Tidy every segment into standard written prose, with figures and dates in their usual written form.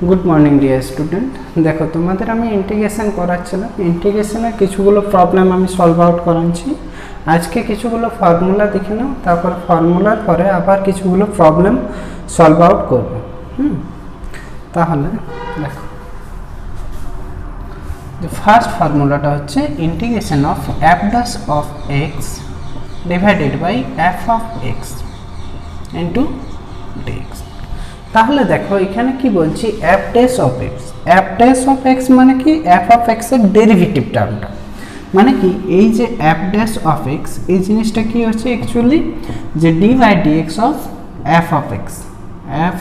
Good morning dear student. দেখো তোমাদের আমি ইন্টিগ্রেশন করাচ্ছিলাম, ইন্টিগ্রেশনের কিছুগুলো প্রবলেম আমি সলভ আউট করাচ্ছি। আজকে কিছুগুলো ফর্মুলা দেখে নাও, তারপর ফর্মুলার পরে আবার কিছুগুলো প্রবলেম সলভ আউট করবো। তাহলে দেখো, ফার্স্ট ফর্মুলাটা হচ্ছে integration of f dash of x divided by f of x into dx. তাহলে দেখো এখানে কি বলছি, f dash of x. F dash of x মানে কি, এফ অফ এক্স এর ডেরিভেটিভ টার্মটা, মানে কি এই যে এফ ড্যাশ অফ এক্স, এই জিনিসটা কি হচ্ছে অ্যাকচুয়ালি যে d by dx of f of x, f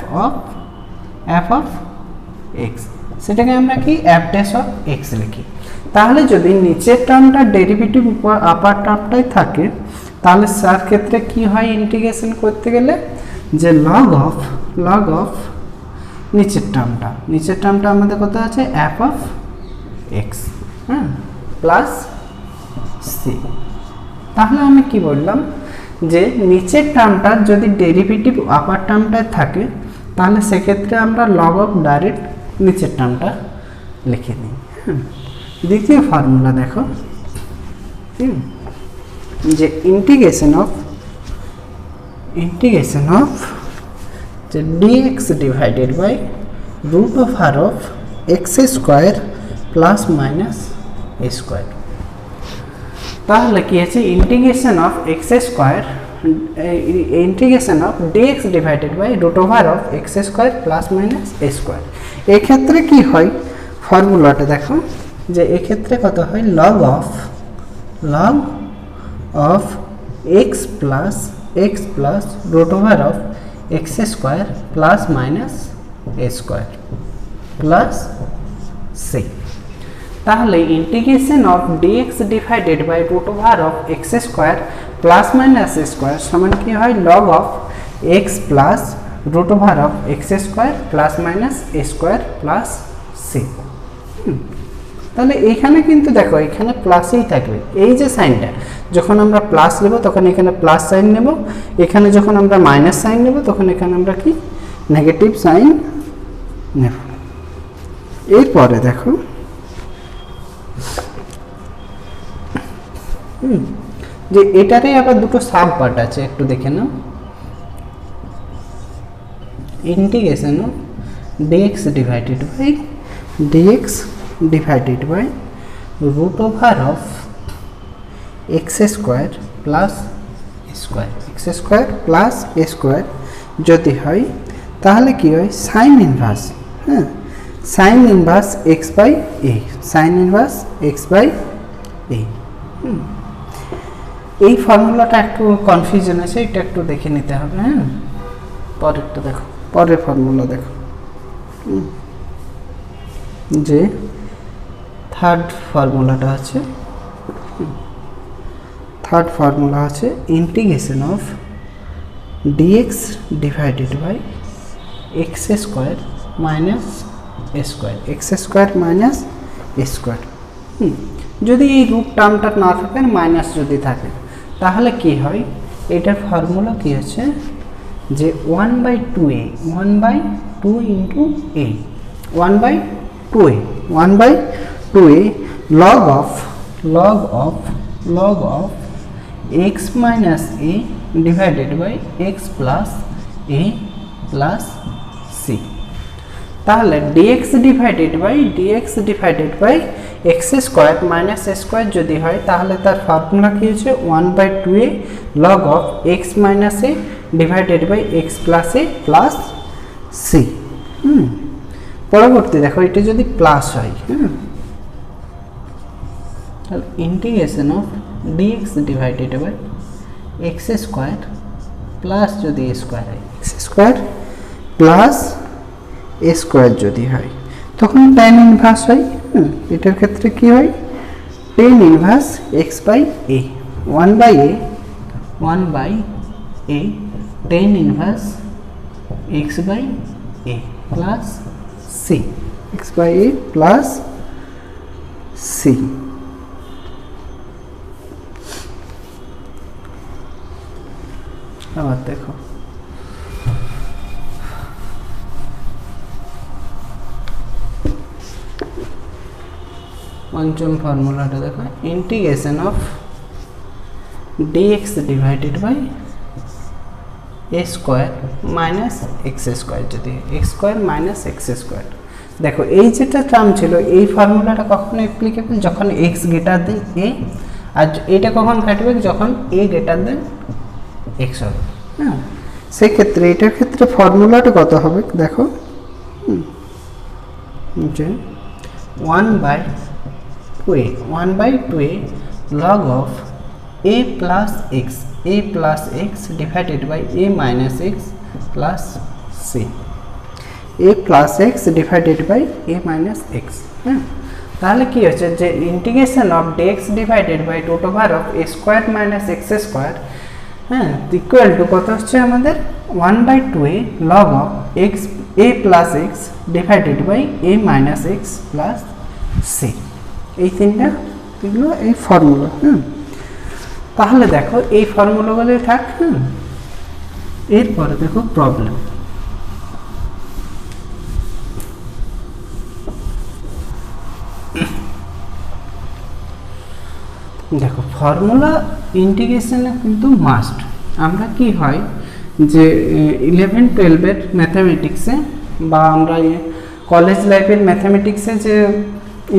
of x, সেটাকে আমরা কি এফ ড্যাশ অফ এক্স লিখি। তাহলে যদি নিচের টার্মটা ডেরিভেটিভ উপর আপার টার্মটাই থাকে, তাহলে তার ক্ষেত্রে কি হয় ইন্টিগ্রেশন করতে গেলে, যে লগ অফ নিচের টার্মটা আমাদের কত আছে, f of x plus c. তাহলে আমি কি বললাম, যে নিচের টার্মটার যদি ডেরিভেটিভ আপার টার্মটায় থাকে, তাহলে সেক্ষেত্রে আমরা লগ অফ ডাইরেক্ট নিচের টার্মটা লিখে নিই। দ্বিতীয় ফর্মুলা দেখো, যে ইন্টিগ্রেশন অফ যে dx divided by root of আর of x square plus minus a square. তাহলে কি আছে, integration of x square, integration of dx divided by root over of x square plus minus a square. এক্ষেত্রে কি হয় ফর্মুলাটা দেখো, যে এক্ষেত্রে কত হয়, log of x plus root over of x square plus minus a square plus c. তাহলে integration of dx divided by root over of x square plus minus a square সমান কি হয়, log of x plus root over of x square plus minus a square plus c. তাহলে এখানে কিন্তু দেখো, এখানে প্লাসই থাকবে। এই যে সাইনটা যখন আমরা প্লাস নেব তখন এখানে প্লাস সাইন নেব, এখানে যখন আমরা মাইনাস সাইন নেব তখন এখানে আমরা কি নেগেটিভ সাইন নেব। এরপরে দেখো, যে এটারে আবার দুটো সাব পার্ট আছে, একটু দেখে নাও। Integration of dx divided by root over of x square plus square যদি হয়, তাহলে কি হয়, sine inverse x by a. এই ফর্মুলাটা একটু কনফিউশন আছে, এটা একটু দেখে নিতে হবে। পরেরটা দেখো, পরের ফর্মুলা দেখো, যে থার্ড ফর্মুলা আছে integration of dx divided by x square minus a square. যদি এই রুট টার্মটা না থাকে, মাইনাস যদি থাকে, তাহলে কি হয়, এটার ফর্মুলা কি আছে, যে 1/2a into a, 1/2a log of x minus a divided by x plus a plus c। তাহলে dx divided by x square minus a square যদি হয়, তাহলে তার ফর্মুলা কি হচ্ছে, 1/2a log of x minus a divided by x plus a plus c। পরবর্তী দেখো, এটা যদি প্লাস হয়, তাহলে integration of dx divided by x square plus যদি এ স্কোয়ার হয়, x square plus a square যদি হয়, তখন tan ইনভার্স হয়। এটার ক্ষেত্রে কি হয়, tan inverse x by a, 1/a tan inverse x by a plus c, x by a plus c. আবার দেখো, পঞ্চম ফর্মুলাটা দেখো, integration of dx divided by a square minus x square, যদি x square minus x square. দেখো এই যেটা term ছিল, এই ফর্মুলাটা কখন অ্যাপ্লিকেবল, যখন এক্স গ্রেটার দেন এ, আর এটা কখন খাটবে, যখন এ গ্রেটার দেন এক্স হবে। হ্যাঁ, সেই ক্ষেত্রে এটার ক্ষেত্রে ফর্মুলাটা কত হবে দেখো, যে 1/2a log of a plus x divided by a minus x plus c, a plus x divided by a minus x। হ্যাঁ, তাহলে কি হচ্ছে যে integration of dx divided by root over of a square minus x square, হ্যাঁ, equal to কত হচ্ছে আমাদের 1/2a log of a plus x divided by a minus x plus c। এই তিনটা এগুলো এই ফর্মুলা। তাহলে দেখো এই ফর্মুলাগুলো থাক। এরপরে দেখো প্রবলেম, দেখো ফর্মুলা ইন্টিগ্রেশনে কিন্তু মাস্ট। আমরা কি হয় যে 11-12 ম্যাথামেটিক্সে বা আমরা কলেজ লাইফের ম্যাথামেটিক্সে যে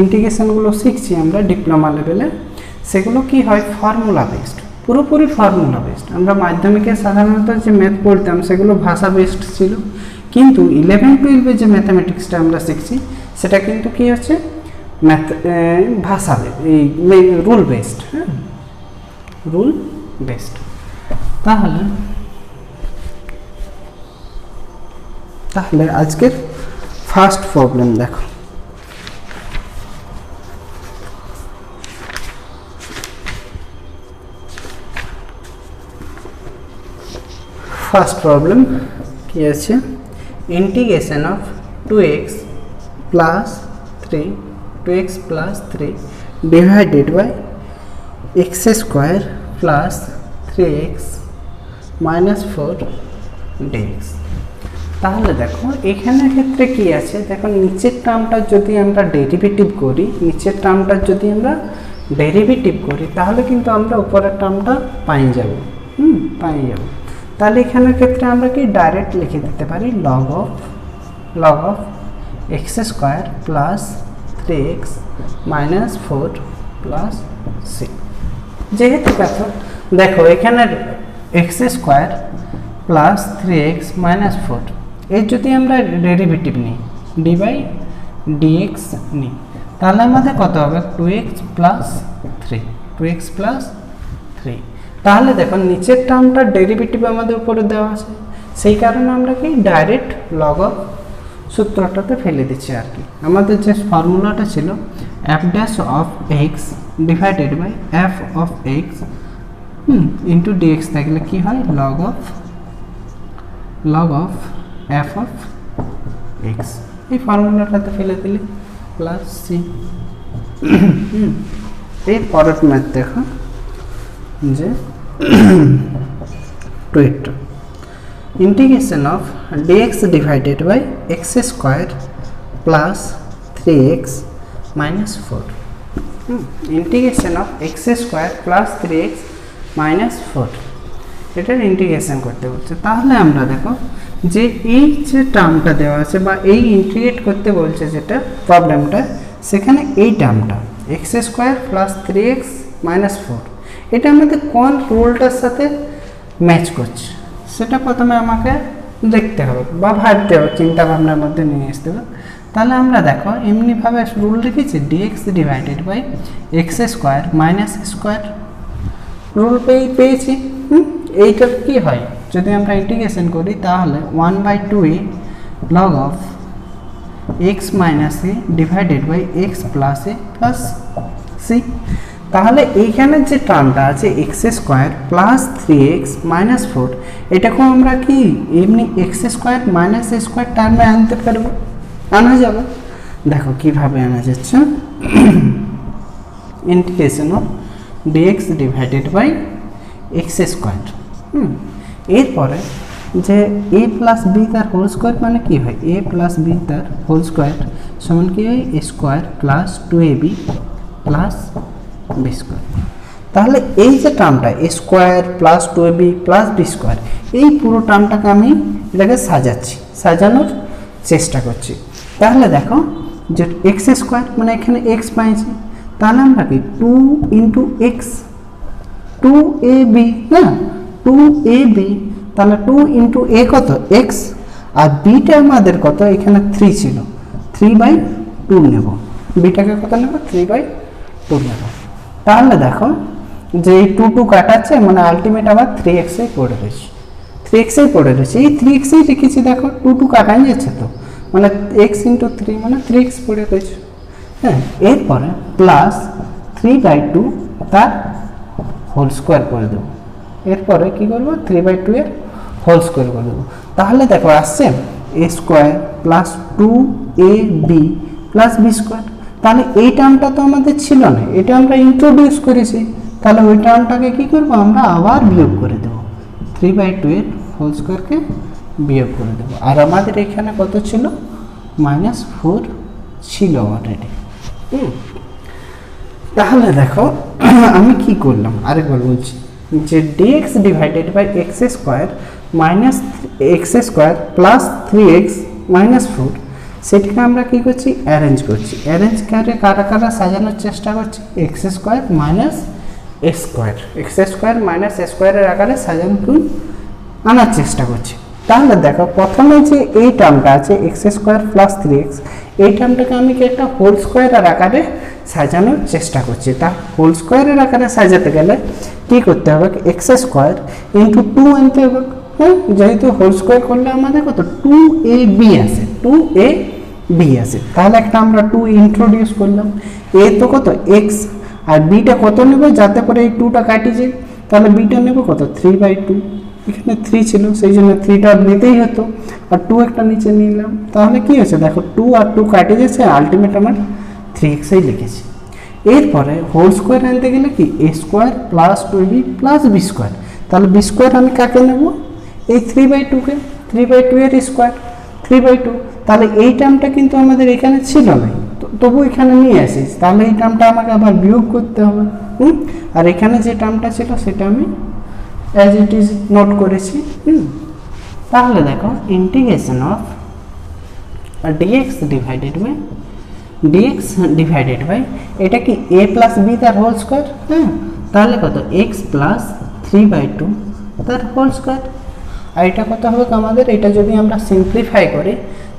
ইন্টিগ্রেশনগুলো শিখছি আমরা ডিপ্লোমা লেভেলে, সেগুলো কি হয় ফর্মুলা বেসড, পুরোপুরি ফর্মুলা বেসড। আমরা মাধ্যমিকে সাধারণত যে ম্যাথ পড়তাম সেগুলো ভাষা বেসড ছিল, কিন্তু 11-12 যে ম্যাথামেটিক্সটা আমরা শিখছি সেটা কিন্তু কি হচ্ছে ভাষা এই রুল বেসড। হ্যাঁ, রুল বেসড। তাহলে আজকের ফার্স্ট প্রবলেম দেখো, ফার্স্ট প্রবলেম কি আছে, integration of 2x plus 3 divided by x square plus 3x minus 4 dx। তাহলে দেখো এখানের ক্ষেত্রে কি আছে, দেখো নিচের টার্মটা যদি আমরা ডেরিভেটিভ করি, তাহলে কিন্তু আমরা উপরের টার্মটা পাই যাব। তাহলে এখানের ক্ষেত্রে আমরা কি ডাইরেক্ট লিখে দিতে পারি log of x square plus 3x minus 4 plus c। যেহেতু দেখো এখানে x square plus 3x minus 4, এর যদি আমরা ডেরিভেটিভ নিই d/dx নিই, তাহলে আমাদের কত হবে 2x প্লাস 3। তাহলে দেখো নিচের টার্মটার ডেরিভেটিভ আমাদের উপরে দেওয়া আছে, সেই কারণে আমরা কি ডাইরেক্ট লগ অফ সূত্রটাতে ফেলে দিচ্ছি আর কি। আমাদের যে ফর্মুলাটা ছিল f dash of x divided by f of x into dx থাকলে কি হয় log of f of x, এই ফর্মুলাটাতে ফেলে দিলে প্লাস c। এই পরের ম্যাথ দেখো যে integration of dx divided by x square plus 3x minus 4, integration of x square plus 3x minus 4, এটার ইন্টিগ্রেশন করতে বলছে। তাহলে আমরা দেখো যে এই যে টার্মটা দেওয়া আছে বা এই ইন্টিগ্রেট করতে বলছে যেটা প্রবলেমটা, সেখানে এই টার্মটা x square plus 3x minus 4, এটা আমাদের কোন রুলটার সাথে ম্যাচ করছে সেটা প্রথমে আমাকে দেখতে হবে বা ভাবতে হবে, চিন্তা ভাবনার মধ্যে নিয়ে আসতে হবে। তাহলে আমরা দেখো এমনিভাবে রুল লিখেছি dx divided by x square minus square, rule পেয়েছি। এইটার কি হয় যদি আমরা ইন্টিগ্রেশন করি, তাহলে 1/2a log of x minus a divided by x প্লাস a প্লাস c। তাহলে এইখানে যে টার্মটা আছে x square plus 3x minus 4, এটাকে আমরা কি এমনি x square minus a square টার্মে আনা যাবে। দেখো কিভাবে আনা যাচ্ছে, integration of dx divided by x square, এরপরে যে a প্লাস বি তার হোল স্কোয়ার মানে কি হয় a প্লাস বি তার হোল স্কোয়ার সমান কি হয় a square plus 2ab plus b square. তাহলে এই যে টার্মটা a square plus 2ab plus b square, এই পুরো টার্মটাকে আমি এটাকে সাজানোর চেষ্টা করছি। তাহলে দেখো যে এক্স স্কোয়ার মানে এখানে এক্স পাইছি, তাহলে আমরা কি 2 ইন্টু এক্স 2ab না 2ab, তাহলে 2 ইন্টু এ কত এক্স, আর বিটা আমাদের কত এখানে 3 ছিল, 3/2 নেব, বিটাকে কত নেব 3/2 নেব। তাহলে দেখো যে এই 2 কাটাচ্ছে মানে আলটিমেট আবার 3x পড়ে রয়েছে, 3x পড়ে রয়েছে, এই 3x লিখেছি দেখো 2 কাটাই যাচ্ছে তো, মানে x ইন্টু 3 মানে 3x পড়ে রয়েছে। হ্যাঁ, এরপরে প্লাস 3/2 তার হোল স্কোয়ার করে দেবো, এরপরে কি করবো 3/2 এর হোল স্কোয়ার করে দেবো। তাহলে দেখো আসছে a square plus 2ab plus b square. তাহলে এই টার্মটা তো আমাদের ছিল না, এটা আমরা ইন্ট্রোডিউস করেছি, তাহলে ওই টার্মটাকে কি করব আমরা আবার বিয়োগ করে দেবো, 3/2 এর হোল স্কোয়ারকে বিয়োগ করে দেবো। আর আমাদের এখানে কত ছিল -4 ছিল অলরেডি। তাহলে দেখো আমি কি করলাম আরেকবার বলছি, যে dx divided by x square minus x square plus 3x minus 4, সেটাকে আমরা কি করছি অ্যারেঞ্জ করছি, অ্যারেঞ্জ করে কারা কারা সাজানোর চেষ্টা করছি, x square minus square, x square minus স্কোয়ারের আকারে সাজানো আনার চেষ্টা করছি। তাহলে দেখো প্রথমে যে এই টার্মটা আছে এক্স স্কোয়ার প্লাস 3x, এই টার্মটাকে আমি কি একটা হোল স্কোয়ারের আকারে সাজানোর চেষ্টা করছি। তা হোল স্কোয়ারের আকারে সাজাতে গেলে কি করতে হবে, এক্স স্কোয়ার ইন্টু 2 আনতে হবে। হ্যাঁ, যেহেতু হোল স্কোয়ার করলে আমাদের কত 2ab আসে, 2ab আসে, তাহলে একটা আমরা 2 ইন্ট্রোডিউস করলাম, এ তো কত এক্স আর বিটা কত নেব যাতে করে এই 2টা কাটি যায়, তাহলে বিটা নেব কত 3/2, এখানে 3 ছিল সেই জন্য 3টা নিতেই হতো, আর 2 একটা নিচে নিলাম, তাহলে কি হচ্ছে দেখো 2 আর 2 কাটে যাচ্ছে, আলটিমেট আমার 3x লিখেছি। এরপরে হোল স্কোয়ার আনতে গেলে কি a square plus 2ab plus b square, তাহলে বি স্কোয়ার আমি কাকে নেব এই 3/2কে, 3/2 এর স্কোয়ার 3/2, তাহলে এই টার্মটা কিন্তু আমাদের এখানে ছিল না, তবু এখানে নিয়ে আসিস, তাহলে এই টার্মটা আমাকে আবার বিয়োগ করতে হবে। আর এখানে যে টার্মটা ছিল সেটা আমি অ্যাজ ইট ইজ নোট করেছি। তাহলে দেখো integration of dx divided by এটা কি a প্লাস বি তার হোল স্কোয়ার, হ্যাঁ, তাহলে কত x প্লাস 3/2 তার হোল স্কোয়ার। আর এটা কত হবে আমাদের, এটা যদি আমরা সিম্পলিফাই করি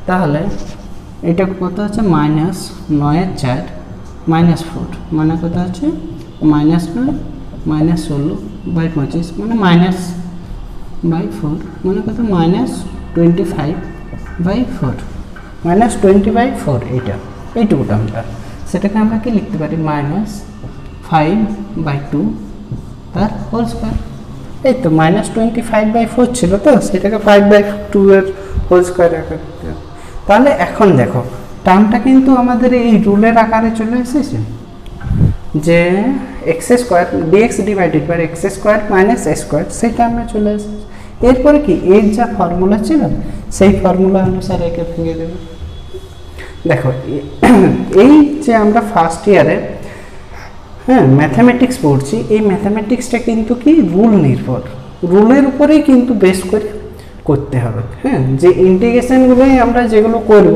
তাহলে এটা কত হচ্ছে -9/4 -4 মানে কত হচ্ছে -9 -16/25 মানে -/4 মানে কত -25/4 -20/4, এইটুকু টার্মটা, সেটাকে আমরা কি লিখতে পারি -5/2 তার হোল স্কোয়ার। এই তো -25/4 ছিল তো, সেটাকে 5/2 এর হোল স্কোয়ার আকারে, তাহলে এখন দেখো টার্মটা কিন্তু আমাদের এই রুলের আকারে চলে এসেছে, যে x square dx divided by x square minus a square, সেই টার্মে চলে এসেছে। এরপরে কি এর যা ফর্মুলা ছিল সেই ফর্মুলা অনুসারে একে ভেঙে দেবে। দেখো এই যে আমরা ফার্স্ট ইয়ারে হ্যাঁ ম্যাথামেটিক্স পড়ছি, এই ম্যাথামেটিক্সটা কিন্তু কি রুল নির্ভর, রুলের উপরেই কিন্তু বেস করে করতে হবে। হ্যাঁ, যে ইন্টিগ্রেশনগুলোই আমরা যেগুলো করব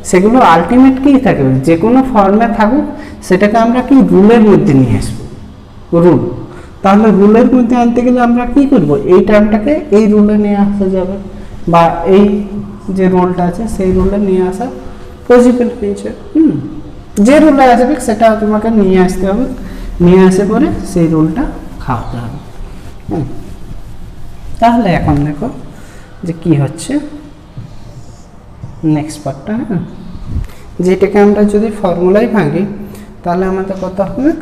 সেগুলো আলটিমেট কী থাকবে, যে কোনো ফর্মে থাকুক সেটাকে আমরা কি রুলের মধ্যে নিয়ে আসবো, রুল। তাহলে রুলের মধ্যে আনতে গেলে আমরা কি করব, এই টার্মটাকে এই রুলে নিয়ে আসা যাবে, বা এই যে রুলটা আছে সেই রুলে নিয়ে আসা পসিবল হয়েছে। যে রুলে আসবে সেটা তোমাকে নিয়ে আসতে হবে, নিয়ে আসে পরে সেই রুলটা খাওয়াতে হবে। তাহলে এখন দেখো যে কি হচ্ছে নেক্সট পার্টটা, হ্যাঁ, যেটাকে আমরা যদি ফর্মুলায় ভাঙি তাহলে আমাদের কত হবে,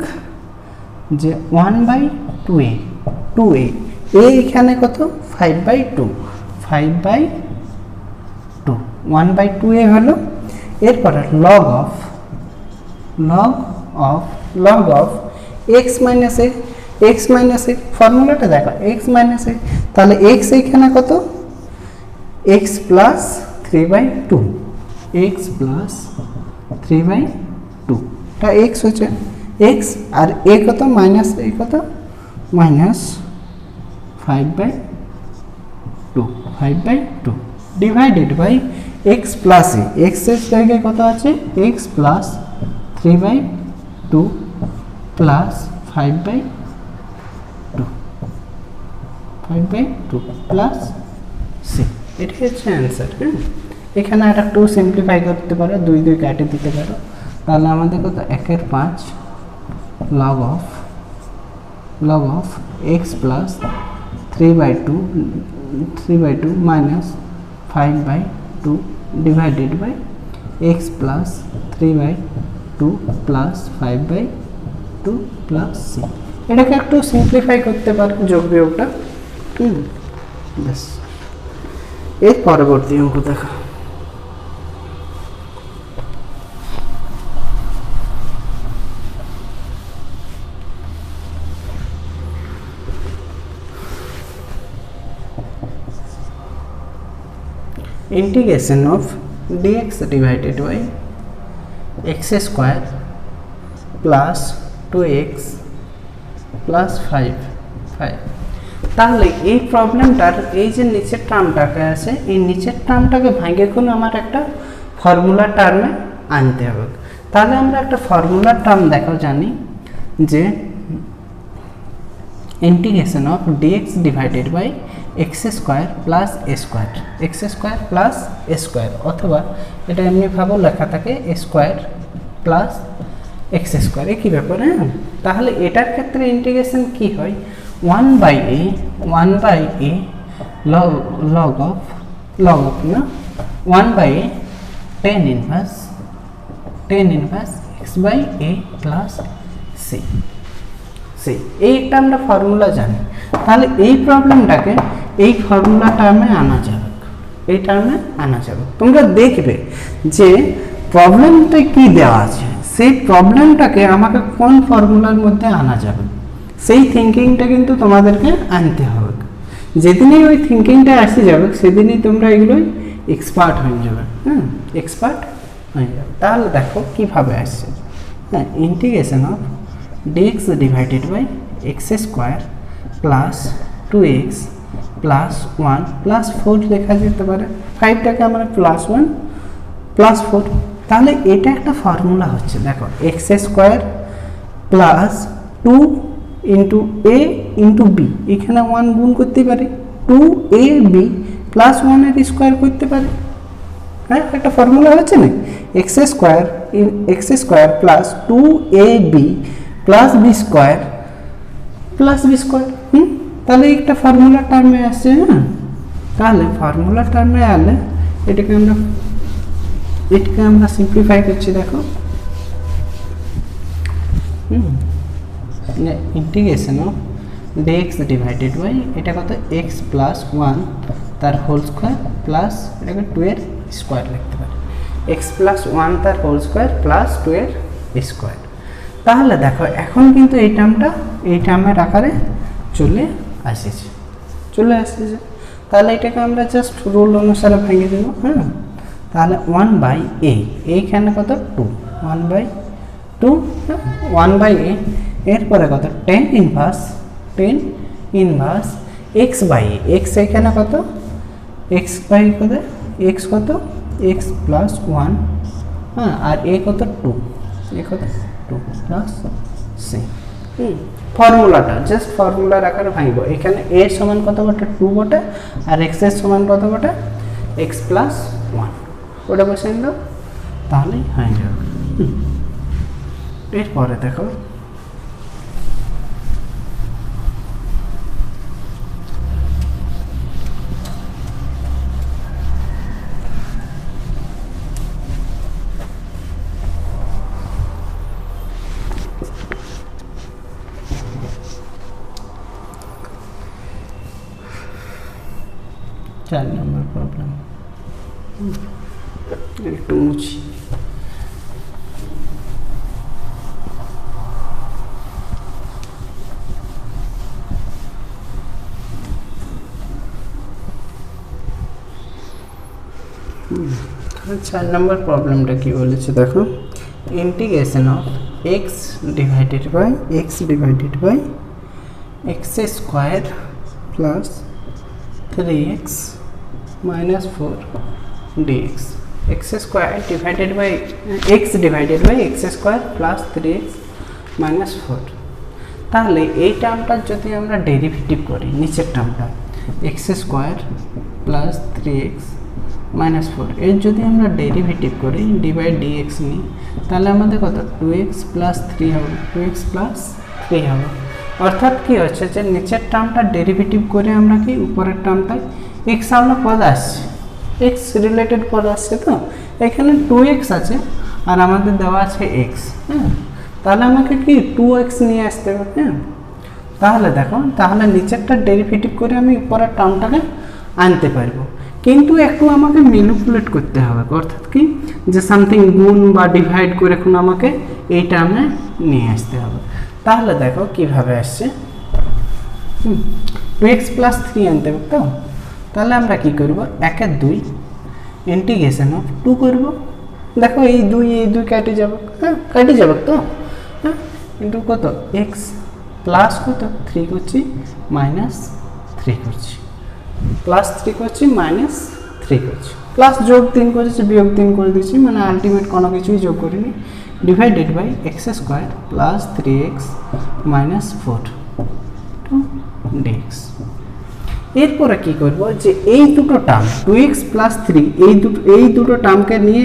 যে 1/2a 2a এখানে কত 5/2 1/2a হলো। এরপরে log of x minus a ফর্মুলাটা দেখো x minus a, তাহলে x এখানে কত x plus 3/2 টা x হচ্ছে, एक्स और ए कत माइनस ए कत minus 5/2 divided by x plus a x एর জায়গায় কত আছে x plus 3/2 plus 5/2 plus c, এটাই হচ্ছে অ্যান্সার। হ্যাঁ, এখানে আর একটু সিম্পলিফাই করতে পারো, 2 কাটে দিতে পারো, তাহলে আমাদের কত 1/5 log of x plus 3/2 minus 5/2 divided by x plus 3/2 plus 5/2 plus c। এটাকে একটু সিম্পলিফাই করতে পারো যোগ বিয়োগটা। ব্যাস, এর পরবর্তী অঙ্ক দেখো। Integration of dx divided by x square plus 2x plus 5 তাহলে এই প্রবলেমটার এই যে নিচের টার্মটাকে আছে এই নিচের টার্মটাকে ভাঙে করে আমার একটা ফর্মুলা টার্মে আনতে হবে। তাহলে আমরা একটা ফর্মুলা টার্ম দেখো জানি যে integration of dx divided by x square plus A square plus A square अथवा এটা এমনি ভাবে লেখা থাকে a square plus x square, একই ব্যাপার। হ্যাঁ, তাহলে এটার ক্ষেত্রে ইন্টিগ্রেশন কি হয় 1/a log of না 1/a tan inverse x/a plus c। এই একটা আমরা ফর্মুলা জানি, তাহলে এই প্রবলেমটাকে এই ফর্মুলা টার্মে আনা যাবে। তোমরা দেখবে যে প্রবলেমটা কি দেওয়া আছে, সেই প্রবলেমটাকে আমাকে কোন ফর্মুলার মধ্যে আনা যাবে সেই থিঙ্কিংটা কিন্তু তোমাদেরকে আনতে হবে। যেদিনই ওই থিঙ্কিংটা আসে যাবে সেদিনই তোমরা এগুলোই এক্সপার্ট হয়ে যাবে। তাহলে দেখো কিভাবে আসছে। হ্যাঁ, integration of dx divided by x square plus 2x plus 1 plus 4 লেখা যেতে পারে, 5টাকে আমরা plus 1 plus 4। তাহলে এটা একটা ফর্মুলা হচ্ছে, দেখো x square plus 2 into a into b, এখানে 1 গুণ করতে পারি, 2ab plus 1 এর স্কয়ার করতে পারি। হ্যাঁ, একটা ফর্মুলা হচ্ছে না x square plus 2ab plus b square তাহলে একটা ফর্মুলা টার্মে আসছে। হ্যাঁ, তাহলে ফর্মুলা টার্মে আলে এটাকে আমরা সিম্পলিফাই করছি। দেখো integration of dx divided by এটা কত x প্লাস 1 তার হোল স্কয়ার প্লাস এটাকে 2 এর স্কয়ার লিখতে পারি, x প্লাস 1 তার হোল স্কয়ার প্লাস 2 এর স্কয়ার। তাহলে দেখো এখন কিন্তু এই টার্মের আকারে চলে আসছে। তাহলে এটাকে আমরা জাস্ট রুল অনুসারে ভেঙে দেব। হ্যাঁ, তাহলে 1/a এইখানে কত 2 1/2 1/a এরপরে কত tan ইনভার্স x/a x এখানে কত x/a কত x প্লাস 1। হ্যাঁ, আর a কত 2 2 প্লাস c। ফর্মুলাটা জাস্ট ফর্মুলার আকারে ভাঙবো। এখানে a সমান কত বটে 2 বটে আর x এর সমান কত বটে x প্লাস 1, ওটা বসিয়ে দাও তাহলেই হয়ে যাবে। এরপরে দেখো चार नंबर प्रॉब्लम একটু মুছি। चार नंबर प्रॉब्लमটা কি বলেছে দেখো, integration of x divided by x square plus 3x minus 4 dx. x square divided by x square plus 3x minus 4. তাহলে এই টার্মটার যদি আমরা ডেরিভেটিভ করি নিচের টার্মটা x square plus 3x minus 4 এর যদি আমরা ডেরিভেটিভ করি ডি বাই dx নিই তাহলে আমাদের কত 2x প্লাস 3 হবে 2x প্লাস 3 হবে। অর্থাৎ কি হচ্ছে যে নিচের টার্মটা ডেরিভেটিভ করে আমরা কি উপরের টার্মটায় x আমরা পদ আসছে x রিলেটেড পদ আসছে, তো এখানে 2x আছে আর আমাদের দেওয়া আছে x। হ্যাঁ, তাহলে আমাকে কি 2x নিয়ে আসতে হবে। হ্যাঁ, তাহলে দেখো তাহলে নিচেরটা ডেরিভেটিভ করে আমি উপরের টার্মটাকে আনতে পারবো, কিন্তু একটু আমাকে ম্যানিপুলেট করতে হবে। অর্থাৎ কি যে সামথিং গুণ বা ডিভাইড করে এখন আমাকে এই টার্মে নিয়ে আসতে হবে। তাহলে দেখো কিভাবে আসছে 2x প্লাস 3 আনতে হবে। তো তাহলে আমরা কি করব 1 এর 2 ইন্টিগ্রেশন অফ 2 করব। দেখো এই 2 কেটে যাবে। হ্যাঁ, কেটে যাবে তো। হ্যাঁ, ইন্টু কত x প্লাস কত 3 করছি মাইনাস 3 করছি, প্লাস 3 করছি মাইনাস 3 করছি, প্লাস যোগ 3 করেছি বিয়োগ 3 করে দিচ্ছি, মানে আলটিমেট কোনো কিছুই যোগ করিনি। Divided by x square plus 3x minus 4 dx। এরপরে কি করব যে এই দুটো টার্ম 2x প্লাস 3 এই দুটো টার্মকে নিয়ে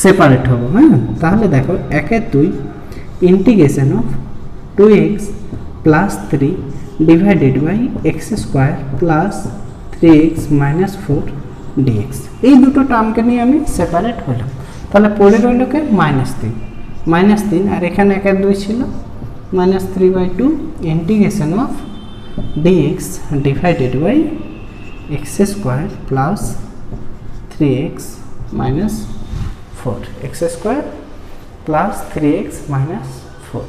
সেপারেট হবো। হ্যাঁ, তাহলে দেখো 1 এর 2 integration of 2x plus 3 divided by x square plus 3x minus 4 dx। এই দুটো টার্মকে নিয়ে আমি সেপারেট হলাম। তাহলে পড়ে রইল কে -3 আর এখানে 1 এর 2 ছিল -3/2 integration of dx divided by x square plus 3x minus 4 x square plus 3x minus 4।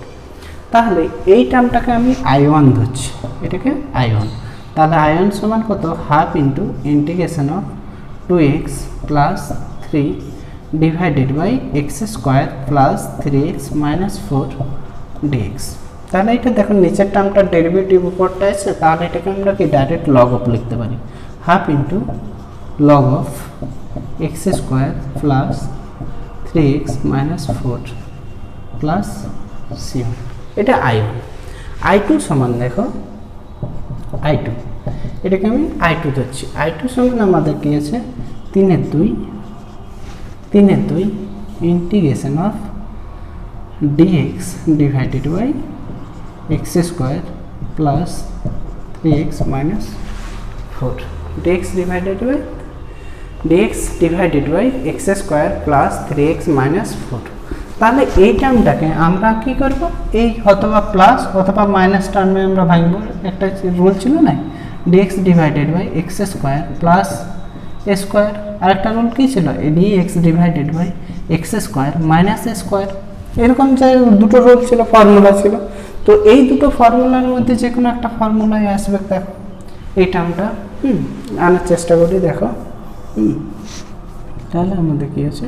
তাহলে এই টার্মটাকে আমি I1 ধরছি, এটাকে I1। তাহলে I1 সমান কত half into integration of 2x plus 3 divided by x square plus 3x minus 4 dx। তাহলে এটা দেখুন নিচের টার্মটার ডেরিভেটিভ উপরটা আছে, তাহলে এটাকে আমরা কি ডাইরেক্ট লগ অফ লিখতে পারি, half into log of x square plus 3x minus 4 plus c1। এটা I1। I2 সমান দেখো I2, এটাকে আমি I2 ধরছি। I2 সমান আমাদের কি আছে 3 এর 2 integration of dx divided by x square plus 3x minus 4 dx divided by x square plus 3x minus 4। তাহলে এই টার্মটাকে আমরা কি করব এই অথবা প্লাস অথবা মাইনাস টার্মে আমরা ভাঙব। একটা রুল ছিল না dx divided by x square plus a square, আর একটা রুল কি ছিল dx divided by x square minus a square. এরকম যে দুটো রুল ছিল, ফর্মুলা ছিল। তো এই দুটো ফর্মুলার মধ্যে যে কোনো একটা ফর্মুলাই আসবে। দেখো এই টার্মটা আনার চেষ্টা করি। দেখো তাহলে আমাদের কি আছে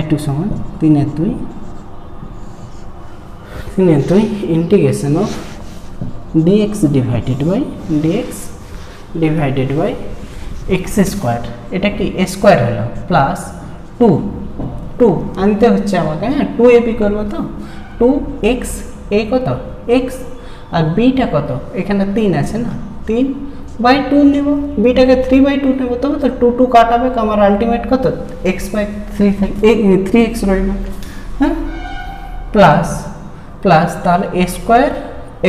I2 সমান 3 এর 2 integration of dx divided by x square, এটা কি স্কোয়ার হলো প্লাস 2 আনতে হচ্ছে আমাকে। হ্যাঁ, 2ab করবো তো 2x a কত x আর bটা কত এখানে 3 আছে না 3/2 নেব, bটাকে 3/2 নেব, তবে তো 2 কাটাবে আমার আলটিমেট কত x/3 থাকে 3x রইল। হ্যাঁ, প্লাস তাহলে a square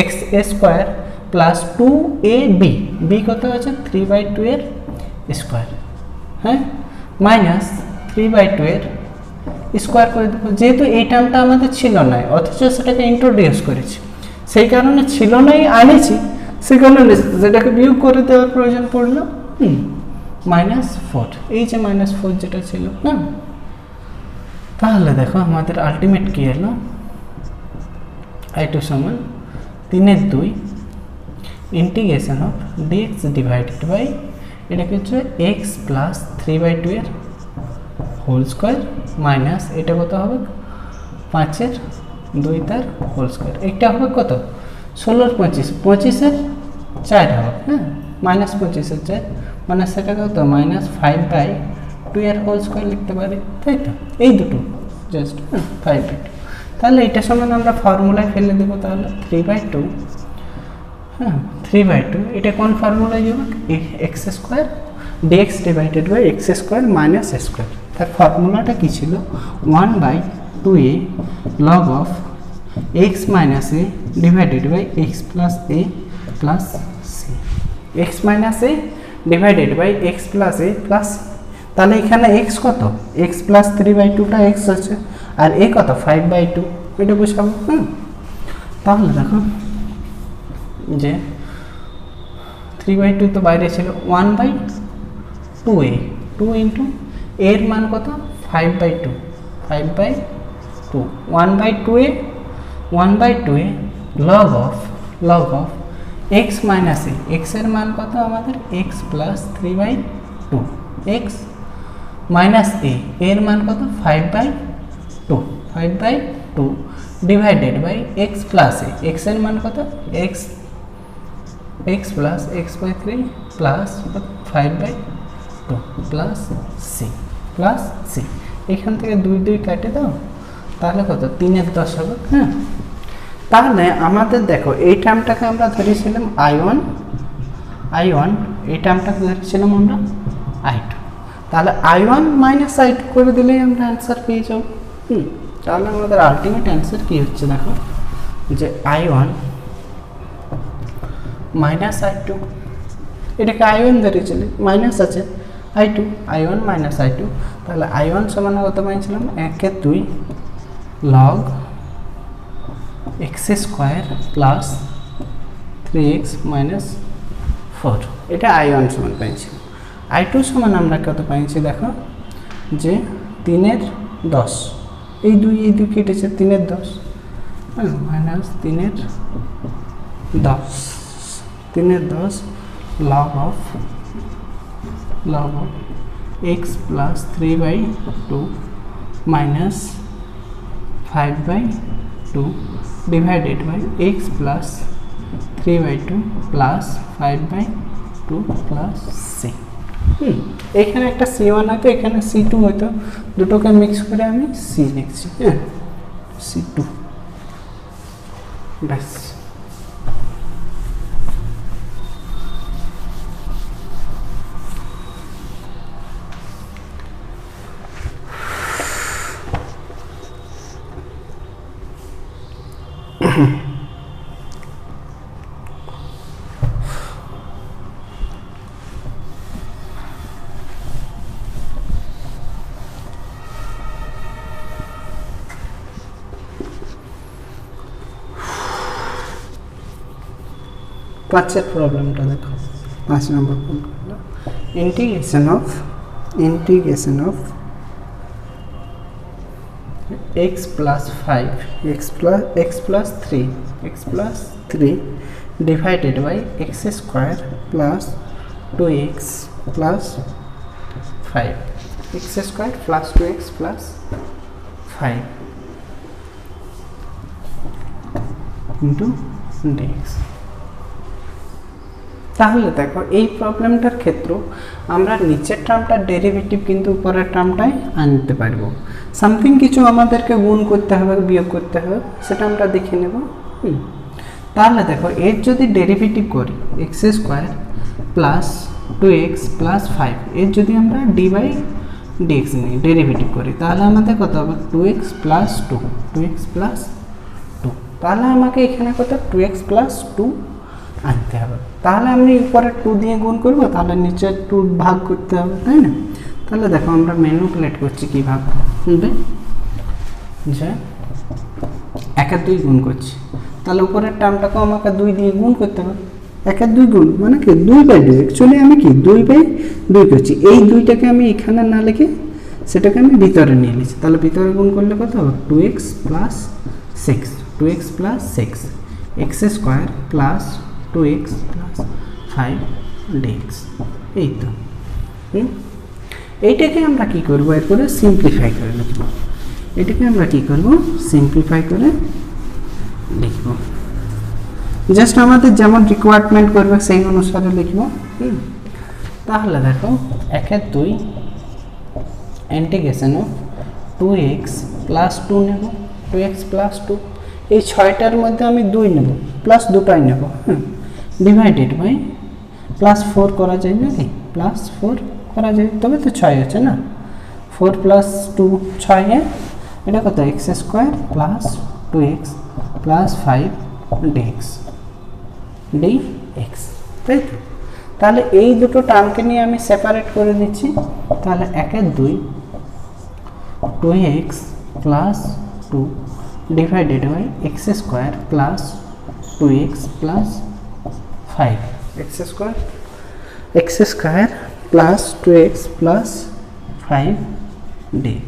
x a square plus 2ab b কত আছে 3/2 এর স্কোয়ার। হ্যাঁ, মাইনাস 3/2 এর স্কোয়ার করে দেবো। যেহেতু এই টার্মটা আমাদের ছিল না, অথচ সেটাকে ইন্ট্রোডিউস করেছি, সেই কারণে ছিল নাই আনেছি, সেই কারণে যেটাকে বিয়োগ করে দেওয়ার প্রয়োজন পড়লো। -4, এই যে -4 যেটা ছিল। হ্যাঁ, তাহলে দেখো আমাদের আলটিমেট কি এলো I2 সমান 3 এর 2 integration of dx divided by এটাকে হচ্ছে x প্লাস 3/2 এর হোল স্কোয়ার মাইনাস এটা কত হবে 5 2 তার হোল স্কয়ার, এটা হবে কত 16 25, 25 4 হবে, হ্যাঁ -25 4 মানে সেটা কত -5/2 এর হোল স্কয়ার লিখতে পারি, তাই তো এই দুটো জাস্ট 5/2। তাহলে এটা সমান আমরা ফর্মুলায় ফেলে দেব, তাহলে 3/2, হ্যাঁ 3/2 এটা কোন ফর্মুলায় যাবে x² dx divided by x² minus a square. তার ফর্মুলাটা কি ছিল 1/2a log of x minus a divided by x plus a plus c, x minus a divided by x plus a plus, তাহলে এখানে x কত x plus 3/2টা x আছে আর a কত 5/2, এটা বসাবো। তাহলে দেখো যে 3/2 তো বাইরে ছিল, 1/2a 2 ইন্টু এর মান কত 5/2 1/2a log of x minus a, x এর মান কত আমাদের x plus 3/2, x minus a এর মান কত 5/2 divided by x plus a, x এর মান কত x plus x/3 plus 5/2 plus c এখান থেকে 2 কাটে দাও, তাহলে কত 3 এর 10 হবে। হ্যাঁ তাহলে আমাদের দেখো এই টার্মটাকে আমরা ধরেছিলাম i1, এই টার্মটাকে ধরেছিলাম আমরা i2, তাহলে i1 মাইনাস i2 করে দিলেই আমরা অ্যান্সার পেয়ে যাব। তাহলে আমাদের আলটিমেট অ্যান্সার কি হচ্ছে দেখো যে i1 মাইনাস i2, এটাকে i1 ধরেছিল মাইনাস আছে i1 মাইনাস i2, তাহলে i1 সমান কত পাইছিলাম 1/2 log x² plus 3x minus 4, এটা i1 সমান পাইছি। i2 সমান আমরা কত পাইছি দেখো যে 3/10, এই দুই কেটেছে 3/10 minus 3/10 log of x plus 3/2 minus 5/2 divided by x plus 3/2 plus 5/2 plus c। এখানে একটা c1 হয়তো এখানে c2 হয়তো, দুটোকে মিক্স করে আমি c লিখছি, হ্যাঁ c2 ব্যাস। পাঁচের প্রবলেমটা দেখো, 5 নম্বর প্রবলেমটা integration of x plus 5 x plus 3 divided by x square plus 2x plus 5, x square plus 2x plus 5 into dx। তাহলে দেখো এই প্রবলেমটার ক্ষেত্রে আমরা নিচের টার্মটার ডেরিভেটিভ কিন্তু উপরের টার্মটাই আনতে পারবো, সামথিং কিছু আমাদেরকে গুণ করতে হবে বিয়োগ করতে হবে, সেটা আমরা দেখে নেব। তাহলে দেখো এর যদি ডেরিভেটিভ করি x square plus 2x plus 5, এর যদি আমরা dx নিই ডেরিভেটিভ করি, তাহলে আমাদের কত হবে 2x প্লাস 2, তাহলে আমাকে এখানে কত 2x প্লাস 2 আনতে হবে। তাহলে আমি উপরে 2 দিয়ে গুণ করব, তাহলে নিচে 2 ভাগ করতে হবে, তাই না? তাহলে দেখো আমরা ম্যানিপুলেট করছি কি ভাগ হবে, যে 1 আর 2 গুণ করছি, তাহলে উপরের টার্মটাকে আমাকে 2 দিয়ে গুণ করতে হবে। 1 আর 2 গুণ মানে কি 2/2, অ্যাকচুয়ালি আমি কি 2/2 করছি, এই 2টাকে আমি এখানে না লিখে সেটাকে আমি ভিতরে নিয়ে নিয়েছি, তাহলে ভিতরে গুণ করলে কত হবে 2x plus 6 x square plus 2x plus 5 dx। এই তো এইটাকে আমরা কি করবো, এরপরে সিম্পলিফাই করে লিখব। এটাকে আমরা কি করব সিম্পলিফাই করে লিখব জাস্ট আমাদের যেমন রিকোয়ারমেন্ট করবে সেই অনুসারে লিখব তাহলে দেখো 1/2 ইন্টিগ্রেশন অফ 2x প্লাস 2 নেব 2x প্লাস 2 এই 6টার মধ্যে আমি 2 নেব প্লাস 2টাই নেব ডিভাইডেড বাই প্লাস 4 করা যায় নাকি প্লাস 4 করা যায় তবে তো 6 আছে না 4 প্লাস 2 6 এ এটা কত x square plus 2x plus 5 dx dx তাই তো তাহলে এই দুটো টার্মকে নিয়ে আমি সেপারেট করে দিচ্ছি তাহলে 1/2 2x plus 2 divided by x square plus 2x plus 5 x square plus 2x plus 5 dx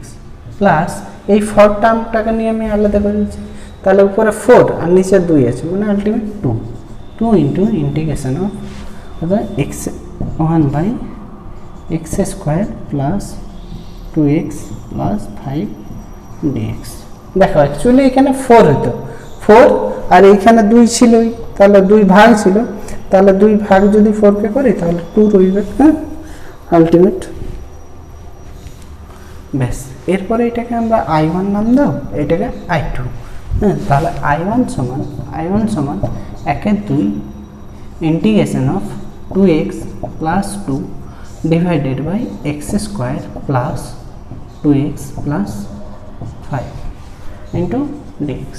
plus এই 4 টার্মটাকে নিয়ে আমি আলাদা করে দিচ্ছি তাহলে উপরে 4 আর নিচে 2 আছে মানে ultimate 2 into integration of x 1 by x square plus 2x plus 5 dx দেখো অ্যাকচুয়ালি এখানে 4 হতো 4 আর এখানে 2 ছিলই তাহলে 2 ভাগ ছিল তাহলে 2 ভাগ যদি 4 কে করি তাহলে 2 রইবে হ্যাঁ আলটিমেট বেশ এরপরে এটাকে আমরা i1 নাম দাও এটাকে i2 হ্যাঁ তাহলে i1 সমান 1/2 integration of 2x plus 2 divided by x square plus 2x plus 5 into dx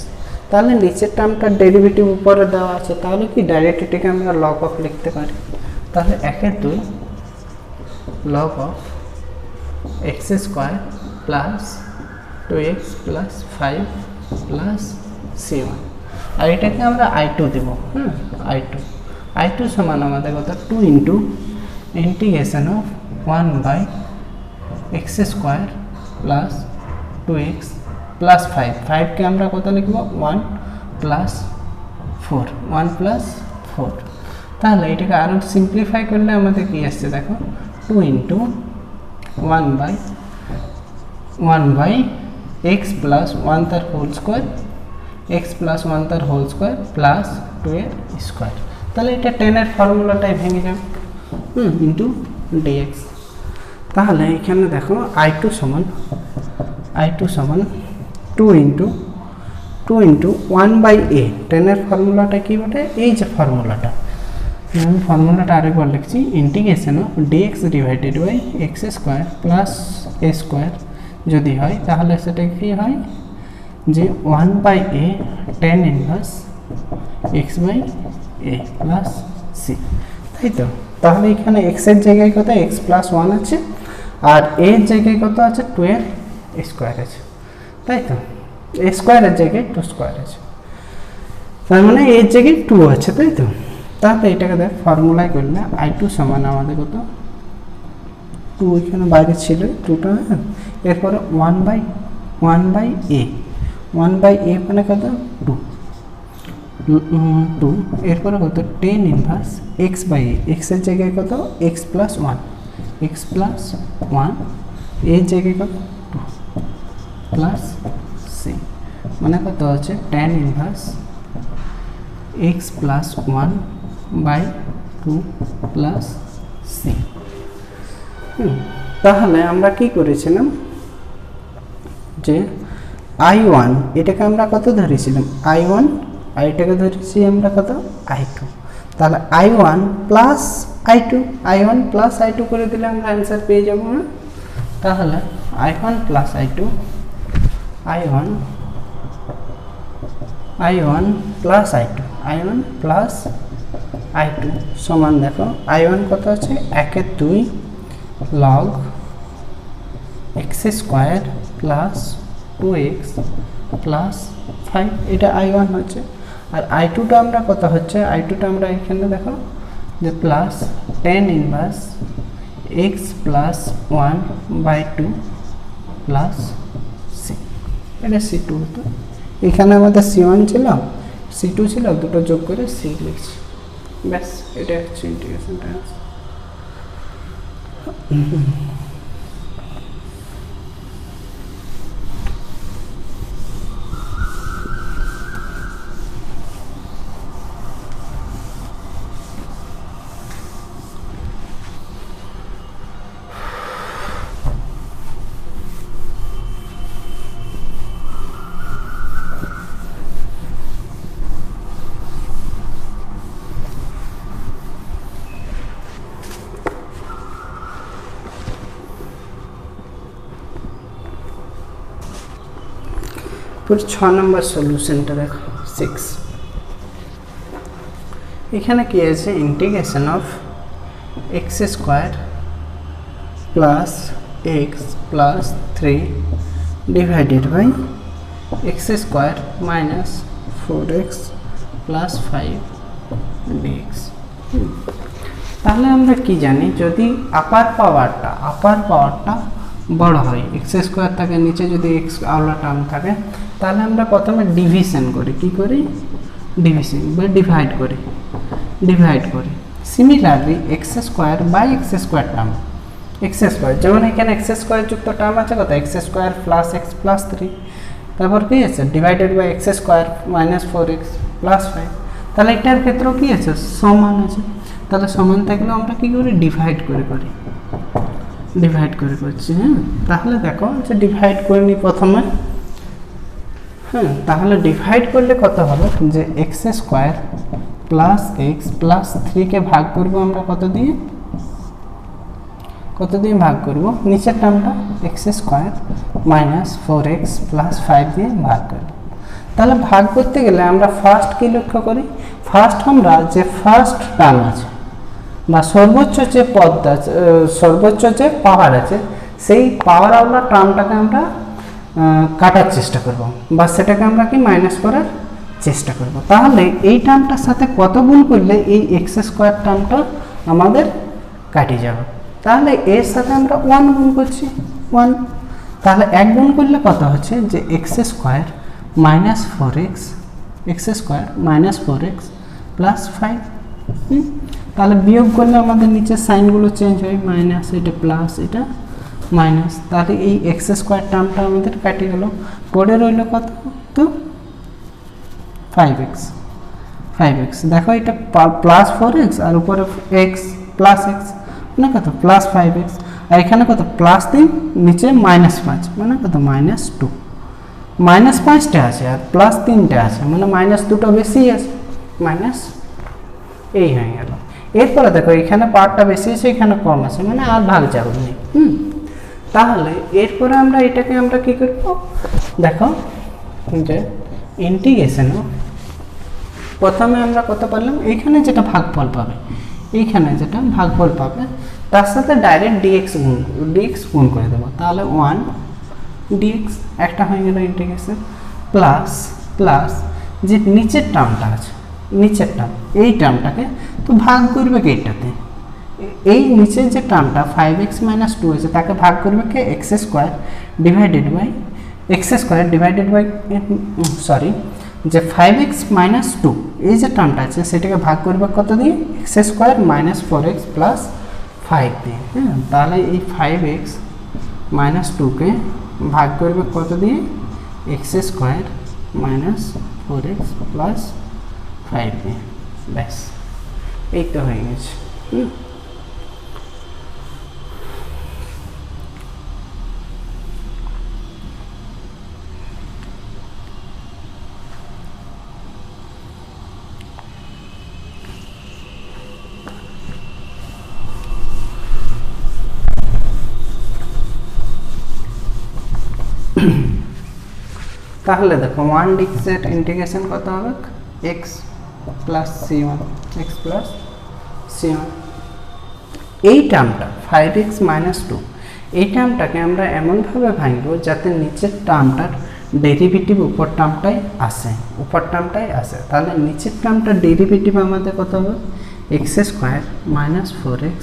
তাহলে নিচের টার্মটা ডেরিভেটিভ উপরে দেওয়া আছে তাহলে কি ডাইরেক্ট এটাকে আমরা লগ অফ লিখতে পারি তাহলে 1/2 log of x square plus 2x plus 5 plus c1 আর এটাকে আমরা i2 দেব i2 সমান আমাদের কত 2 into integration of 1 by x square plus 2x plus 5 কে আমরা কত লিখব 1 প্লাস 4 তাহলে এটাকে আরো সিম্পলিফাই করলে আমাদের কি আসছে দেখো 2 ইনটু 1 বাই x প্লাস 1 তার হোল স্কয়ার x প্লাস 1 তার হোল স্কয়ার প্লাস 2 এর স্কয়ার তাহলে এটা 10 এর ফর্মুলাটাই ভেঙে যাবে ইনটু dx তাহলে এখানে দেখো i2 সমান 2 ইনটু 1 বাই a 10 এর ফর্মুলাটা কি বটে এই যে ফর্মুলাটা আমি ফর্মুলাটা আরেকবার লিখছি integration of dx divided by x square plus a square যদি হয় তাহলে সেটা কি হয় যে 1 by a tan inverse x by a plus c তাই তো তাহলে এখানে x এর জায়গায় কত x প্লাস 1 আছে আর a এর জায়গায় কত আছে 2 এর স্কয়ার আছে তাই তো a স্কয়ারের জায়গায় 2 স্কয়ার আছে তার মানে a এর জায়গায় 2 আছে তাই তো তাহলে এটাকে দেখ ফর্মুলায় করলে i2 সমান আমাদের কত 2 এখানে বাইরে ছিল 2টা এরপরে 1 বাই a মানে কত 2 এরপরে কত tan inverse x by a x এর জায়গায় কত x প্লাস 1 এর জায়গায় কত 2 প্লাস c মানে কত আছে tan inverse x plus 1 by 2 plus c তাহলে আমরা কি করেছিলাম যে i1 এটাকে আমরা কত ধরেছিলাম i1 আর এটাকে ধরেছি আমরা কত i2 তাহলে i1 প্লাস i2 করে দিলে আমরা आंसर পেয়ে যাব না তাহলে i1 plus i2 i1 plus i2 সমান দেখো i1 কত আছে 1/2 log x square plus 2x plus 5 এটা i1 হচ্ছে আর i2 টা আমরা কত হচ্ছে i2 টা আমরা এখানে দেখো যে plus tan inverse x plus 1 by 2 plus c এটা c2 হতো এখানে আমাদের c1 ছিল c2 ছিল দুটো যোগ করে c লিখছি ব্যাস এটা হচ্ছে ইন্টিগ্রেশনটা এরপর 6 নম্বর সলিউশনটা দেখো 6 এখানে কি আছে integration of x square plus x plus 3 divided by x square minus 4x plus 5 dx. তাহলে আমরা কি জানি যদি আপার পাওয়ারটা বড় হয় এক্স স্কোয়ার থাকে নিচে যদি এক্স আওলা টার্ম থাকে তাহলে আমরা প্রথমে ডিভিশন করি কি করি ডিভিশন বা ডিভাইড করি similarly x square by x square term x square যেমন এখানে এক্স স্কোয়ার যুক্ত টার্ম আছে কত x square plus x plus 3 তারপর কি আছে divided by x square minus 4x plus 5 তাহলে এটার ক্ষেত্রেও কি আছে সমান আছে তাহলে সমান থাকলে আমরা কি করি ডিভাইড করে করছি। হ্যাঁ তাহলে দেখো যে ডিভাইড করে নি প্রথমে। হ্যাঁ তাহলে ডিভাইড করলে কত হবে যে x square plus x plus 3 কে ভাগ করব আমরা কত দিয়ে ভাগ করব নিচের টার্মটা x square minus 4x plus 5 দিয়ে ভাগ করব। তাহলে ভাগ করতে গেলে আমরা ফার্স্ট কি লক্ষ্য করি ফার্স্ট আমরা যে ফার্স্ট টার্ম আছে বা সর্বোচ্চ যে পাওয়ার আছে সেই পাওয়ার আওলা টার্মটাকে আমরা কাটার চেষ্টা করব বা সেটাকে আমরা কি মাইনাস করার চেষ্টা করব। তাহলে এই টার্মটার সাথে কত গুণ করলে এই এক্স স্কোয়ার টার্মটা আমাদের কাটে যাবে তাহলে এর সাথে আমরা 1 গুণ করছি 1 তাহলে 1 গুণ করলে কত হচ্ছে যে x square minus 4x plus 5 তাহলে বিয়োগ করলে আমাদের নিচে সাইনগুলো চেঞ্জ হয় মাইনাস এটা প্লাস এটা মাইনাস তাহলে এই এক্স স্কোয়ার টার্মটা আমাদের কেটে গেল পড়ে রইল কত তো 5x দেখো এটা প্লাস 4x আর উপরে x প্লাস x মানে কত প্লাস 5x আর এখানে কত প্লাস 3 নিচে মাইনাস 5 মানে কত মাইনাস 2 মাইনাস 5টা আছে আর প্লাস 3টা আছে মানে মাইনাস 2টা বেশি আছে মাইনাস এই হয়ে গেল। এরপরে দেখো এখানে পাওয়ারটা বেশি আছে এখানে কম আছে মানে আর ভাগ যাবে না। তাহলে এরপরে আমরা এটাকে আমরা কি করব দেখো যে ইন্টিগ্রেশন প্রথমে আমরা কত পারলাম এইখানে যেটা ভাগফল পাবে তার সাথে ডাইরেক্ট dx গুণ করে দেবো তাহলে 1 dx একটা হয়ে গেল ইন্টিগ্রেশন প্লাস যে নিচের টার্মটা আছে এই টার্মটাকে তো ভাগ করবে কে এটাতে এই নিচের যে টার্মটা 5x - 2 আছে তাকে ভাগ করবে কে x স্কয়ার ডিভাইডেড বাই যে 5x - 2 এই যে টার্মটা আছে সেটাকে ভাগ করবে কত দিয়ে x square minus 4x plus 5 দিয়ে। হ্যাঁ তাহলে এই 5x - 2 কে ভাগ করবে কত দিয়ে x square minus 4x plus 5 দিয়ে ব্যাস এই তো হয়ে গেছে। তাহলে দেখো 1 dx এর ইন্টিগ্রেশন কত হবে x প্লাস c1 এই টার্মটা 5x - 2 এই টার্মটাকে আমরা এমনভাবে ভাঙব যাতে নিচের টার্মটার ডেরিভেটিভ উপর টার্মটাই আসে তাহলে নিচের টার্মটার ডেরিভেটিভ আমাদের কত হবে x square minus 4x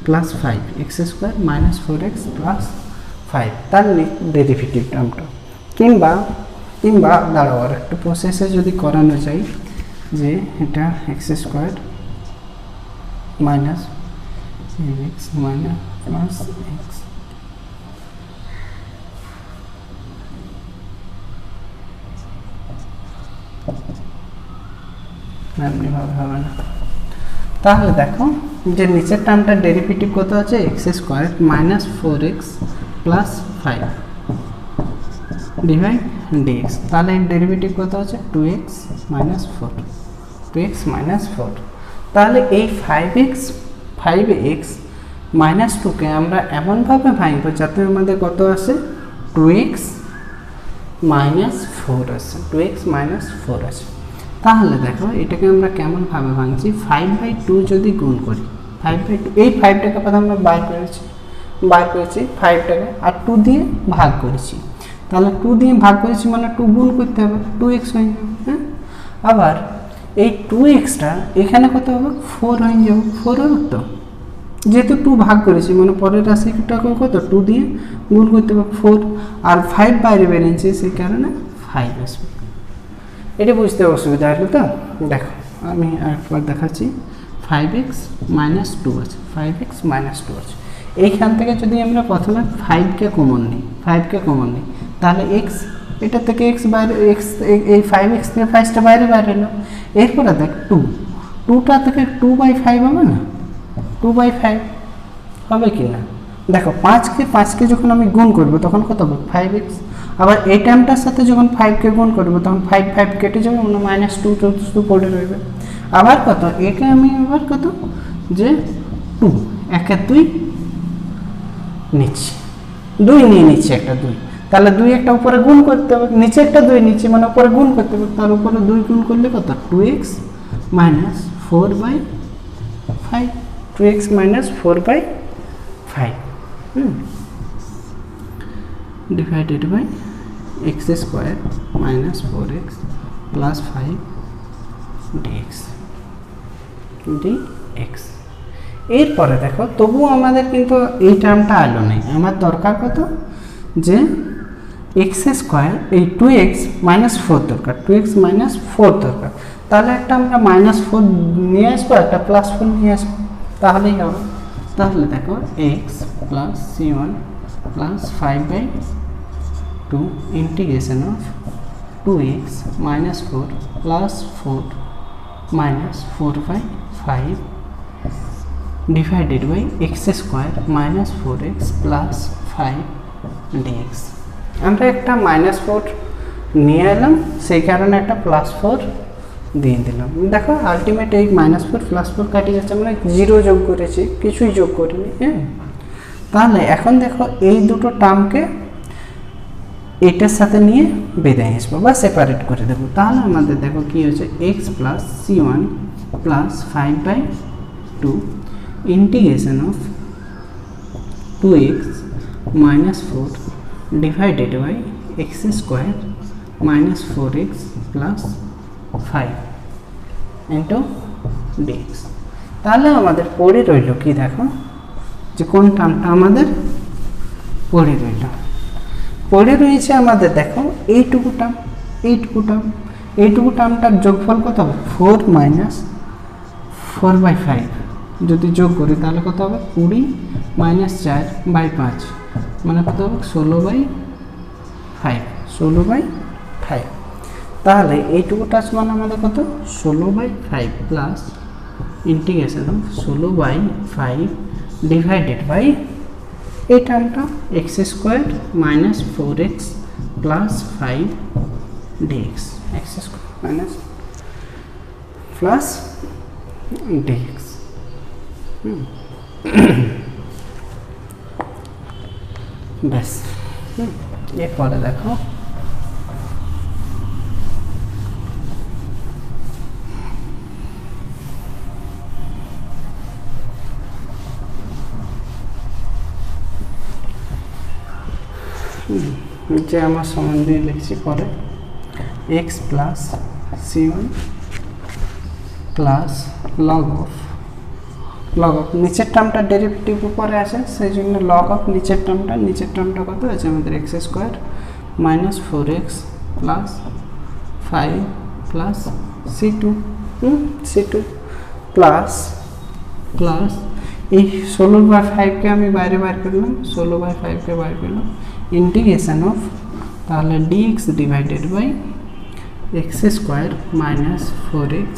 plus 5 x square minus 4x plus 5 তার ডেরিভেটিভ টার্মটা কিংবা দাঁড়াও আর একটা প্রসেসে যদি করানো যায় যে এটা x square minus x minus plus x এমনি ভাবে হবে না। তাহলে দেখো যে নিচের টার্মটার ডেরিভেটিভ কত আছে x square minus 4x plus 5 divide dx তাহলে এর ডেরিভেটিভ কত আছে 2x মাইনাস 4 তাহলে এই 5x মাইনাস 2 কে আমরা এমনভাবে ভাঙবো যাতে আমাদের কত আসে 2x মাইনাস ফোর আছে, 2x মাইনাস ফোর আছে। তাহলে দেখো এটাকে আমরা কেমনভাবে ভাঙছি, 5/2 যদি গুণ করি, 5/2 এই 5টাকে প্রথমে আমরা বার করেছি 5টাকে, আর 2 দিয়ে ভাগ করেছি, তাহলে 2 দিয়ে ভাগ করেছি মানে 2 গুণ করতে হবে, 2x হয়ে যাবে। হ্যাঁ, আবার এই 2xটা এখানে কত হবে, 4 হয়ে যাবে, 4 হবে তো, যেহেতু 2 ভাগ করেছি মানে পরের রাশিটাকে কত 2 দিয়ে গুণ করতে হবে 4, আর 5 বাইরে বেরিয়েছে সেই কারণে 5 আসবে। এটা বুঝতে অসুবিধা হলো তো? দেখো আমি আরেকবার দেখাচ্ছি, 5x মাইনাস 2 আছে, 5x মাইনাস 2 আছে। এইখান থেকে যদি আমরা প্রথমে 5কে কমন নিই তাহলে x, এটা থেকে x বাইরে, x এই 5x থেকে 5টা বাইরে এলো। এরপরে দেখ 2টা থেকে 2/5 হবে না, 2/5 হবে কি না? দেখো 5কে যখন আমি গুণ করব তখন কত হবে, 5x। আবার এই টার্মটার সাথে যখন 5কে গুণ করব তখন 5 কেটে যাবে, মানে -2 পড়ে রইবে। আবার কত, একে আমি আবার কত, যে 2 একে 2 নিচ্ছি, 2 নিয়ে নিচ্ছি, একটা 2, তাহলে 2 একটা উপরে গুণ করতে হবে, নিচে একটা 2 নিচ্ছি মানে উপরে গুণ করতে হবে, তার উপরে 2 গুণ করলে কত, 2x minus 4/5, 2x minus 4/5 divided by x square minus 4x plus 5 dx। এরপরে দেখো তবুও আমাদের কিন্তু এই টার্মটা আলো নেই, আমার দরকার কত, যে এক্স স্কোয়ার, এই 2x মাইনাস 4 দরকার, 2x মাইনাস 4 দরকার। তাহলে একটা আমরা -4 নিয়ে আসবো, একটা +4 নিয়ে আসবো, তাহলেই হবে। তাহলে দেখো x plus c1 plus 5/2 integration of 2x minus 4 plus 4 minus 4/5 divided by x square minus 4x plus 5 dx। আমরা একটা -4 নিয়ে এলাম, সেই কারণে একটা +4 দিয়ে দিলাম। দেখো আলটিমেট এই -4 +4 কাটি যাচ্ছে, আমরা 0 যোগ করেছি, কিছুই যোগ করিনি। হ্যাঁ, তাহলে এখন দেখো এই দুটো টার্মকে এটার সাথে নিয়ে বেঁধে আসবো বা সেপারেট করে দেবো। তাহলে আমাদের দেখো কি হচ্ছে, x plus c1 plus 5/2 integration of 2x minus 4 divided by x square minus 4x plus 5 into dx। তাহলে আমাদের পড়ে রইল কি, দেখো যে কোন টার্মটা আমাদের পড়ে রয়েছে আমাদের, দেখো এইটুকু টার্মটার যোগফল কত হবে, 4 মাইনাস 4/5 যদি যোগ করি তাহলে কত হবে, 20 মাইনাস 4/5 মানে কত হবে, 16/5। তাহলে এইটুকুটা মানে আমাদের কত, 16/5 plus integration of 16/5 divided by এই টার্মটা x square minus 4x plus 5 dx, x square minus plus dx। ব্যাস, এরপরে দেখো যে আমার সমান দিয়ে লিখছি পরে, x plus c1 plus log of নিচের টার্মটা ডেরিভেটিভ উপরে আসে, সেই জন্য লগ অফ নিচের টার্মটা কত আছে আমাদের, x square minus 4x plus 5 plus c2 plus এই 16/5কে আমি বাইরে বার করলাম, 16/5কে বার করলাম, ইন্টিগ্রেশন অফ তাহলে dx divided by x square minus 4x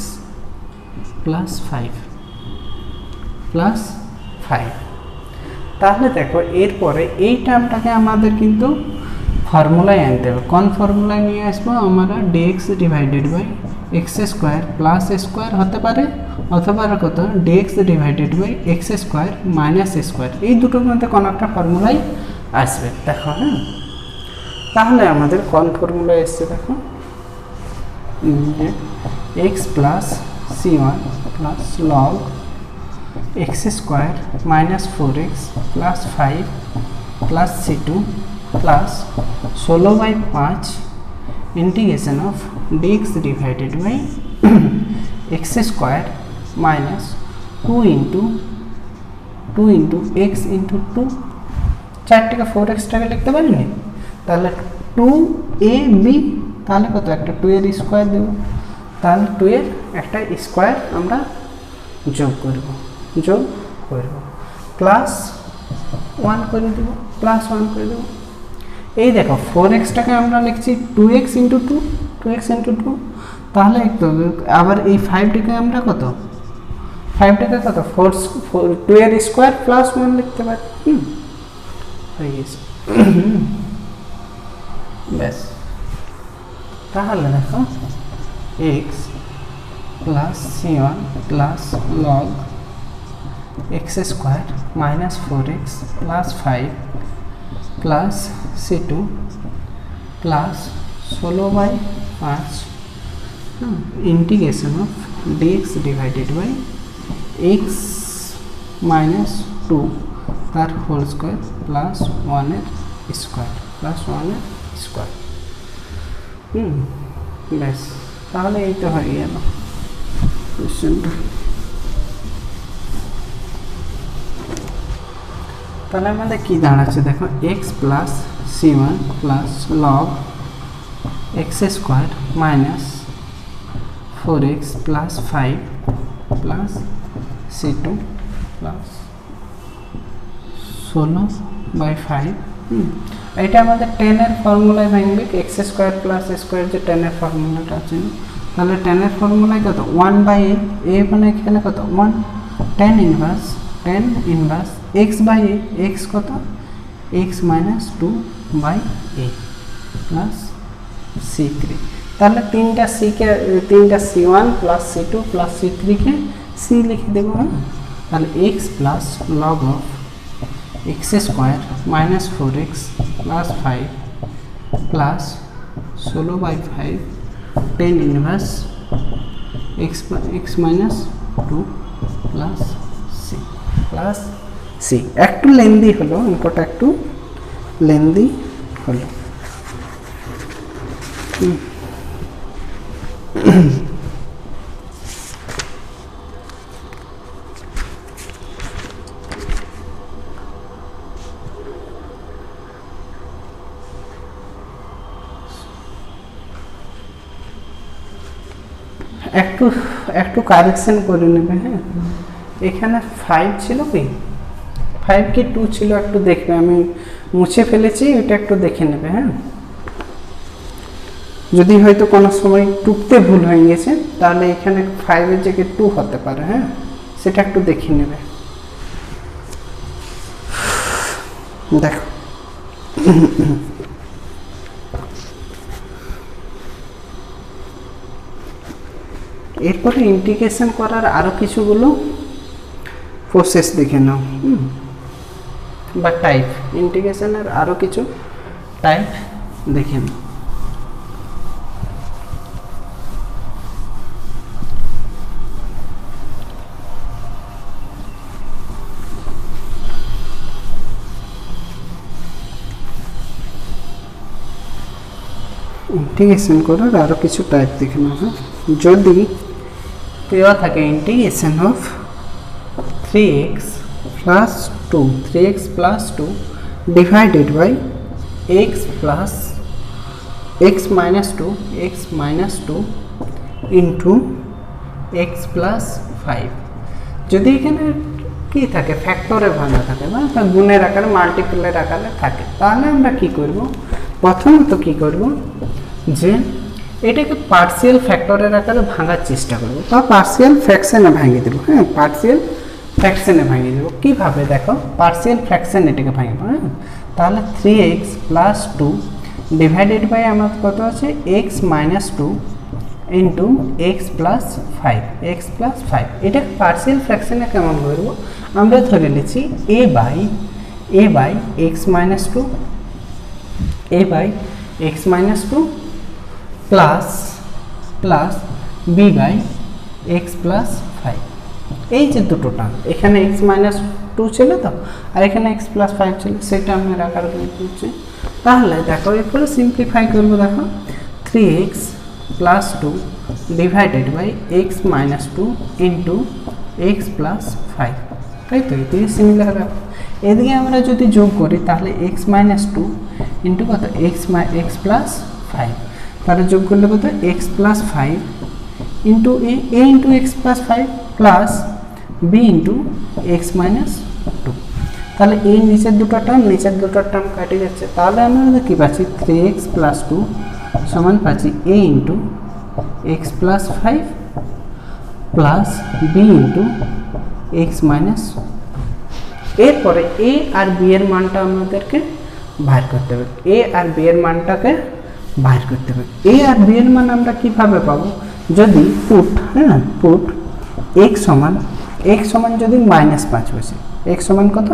plus 5 plus 5। তাহলে দেখো এরপরে এই টার্মটাকে আমাদের কিন্তু ফর্মুলায় আনতে হবে। কোন ফর্মুলায় নিয়ে আসবো আমরা, dx divided by x square plus square হতে পারে, অথবা কত, dx divided by x square minus square, এই দুটোর মধ্যে কোনো একটা ফর্মুলাই আসবে। দেখো হ্যাঁ, তাহলে আমাদের কোন ফর্মুলা এসছে দেখো, x plus c1 plus log x square minus 4x plus 5 plus c2 plus 16/5 integration of dx divided by x square minus 2 into x into 2 চারটাকে 4x টাকে লিখতে পারিনি, তাহলে 2ab তাহলে কত একটা 2 এর স্কয়ার দেব, তাহলে 2 এর একটা স্কয়ার আমরা যোগ করব প্লাস 1 করে দেব, প্লাস 1 করে দেব। এই দেখো 4x টাকে আমরা লিখছি 2x ইনটু 2x ইনটু 2, তাহলে আবার এই 5 টাকে আমরা কত 5 টাকে কত 2 এর স্কয়ার প্লাস 1 লিখতে পারি। হয়ে গেছে ব্যাস। তাহলে দেখো x plus c1 plus log x square minus 4x plus 5 plus c2 plus 16/5 integration of dx divided by x minus 2 तार whole square plus 1 square plus 1 square. बस ताहले এই তো হয়ে গেল কোশ্চেনটা। তাহলে আমাদের কি দাঁড়াচ্ছে দেখো, x plus c1 plus log x square minus 4x plus 5 plus c2 plus 16/5। এটা আমাদের 10 এর ফর্মুলায় ভাঙবে, এক্স স্কোয়ার প্লাস স্কোয়ার যে 10 এর ফর্মুলাটা আছে, তাহলে 10 এর ফর্মুলায় কত 1/a মানে এখানে কত 1 10 inverse x by a, x কত x minus 2/a plus c3। তাহলে তিনটা c1 plus c2 plus c3 কে c লিখে দেবো। তাহলে x plus log of x square minus 4x plus 5 plus 16/5 10 inverse x minus 2 plus c plus c। একটু lengthy হলো, অঙ্কটা একটু লেন্দি হলো। একটু কারেকশন করে নেবে। হ্যাঁ, এখানে 5 ছিল কি 5 কি 2 ছিল একটু দেখবে, আমি মুছে ফেলেছি, এটা একটু দেখে নেবে। হ্যাঁ, যদি হয়তো কোনো সময় টুকতে ভুল হয়ে গেছে তাহলে এখানে 5 এর জায়গায় 2 হতে পারে। হ্যাঁ, সেটা একটু দেখে নেবে। দেখো এরপরে ইন্টিগ্রেশন করার আরো কিছুগুলো প্রসেস দেখে নাও, বা টাইপ, ইন্টিগ্রেশনের আরো কিছু টাইপ দেখে নাও। इंटीग्रेशन করার আরো কিছু টাইপ দেখে নাও। হ্যাঁ, যদি দেওয়া থাকে integration of 3x plus 2 divided by x plus x minus 2 into x plus 5, যদি এখানে কি থাকে ফ্যাক্টরে ভাঙা থাকে বা গুণের আকারে মাল্টিপলের আকারে থাকে, তাহলে আমরা কি করব, প্রথমত কি করব যে এটাকে পার্সিয়াল ফ্যাক্টরের আকারে ভাঙার চেষ্টা করব বা পার্সিয়াল ফ্র্যাকশনে ভাঙিয়ে দেব। হ্যাঁ, পার্সিয়াল ফ্র্যাকশনে ভাঙিয়ে দেব। কিভাবে দেখো, পার্সিয়াল ফ্র্যাকশন এটাকে ভাঙবো। হ্যাঁ, তাহলে 3x plus 2 ডিভাইডেড বাই আমার কত আছে x minus 2 into x plus 5 এটা পার্সিয়াল ফ্র্যাকশনে কেমন করব, আমরা ধরে নিচ্ছি a by x minus 2 a by x minus two plus plus b by x plus five. এই যে দুটো টার্ম, এখানে এক্স মাইনাস টু ছিল তো, আর এখানে এক্স প্লাস ফাইভ ছিল, সেই টার্মের আকার করছে। তাহলে দেখো এরপরে সিম্পলিফাই করবো। দেখো 3x plus two divided by x minus two into x plus five, তাই তো? এদিকে সিমিলার ব্যাপার। এদিকে আমরা যদি যোগ করি তাহলে এক্স মাইনাস টু ইন্টু কত এক্স প্লাস ফাইভ, তাহলে যোগ করলে কত x plus five into a into x plus five plus b into x minus two. তাহলে এই নিচের দুটো টার্ম কাটে যাচ্ছে। তাহলে আমরা কী পাচ্ছি 3x প্লাস টু সমান পাচ্ছি a into x plus five plus b into x minus. এরপরে এ আর বি এর মানটা আমাদেরকে বাইর করতে হবে। এ আর বি এর মানটাকে বাইর করতে হবে। এ আর বি এর মান আমরা কীভাবে পাবো? যদি পুট এক্স সমান যদি -5 বসে, এক্স সমান কত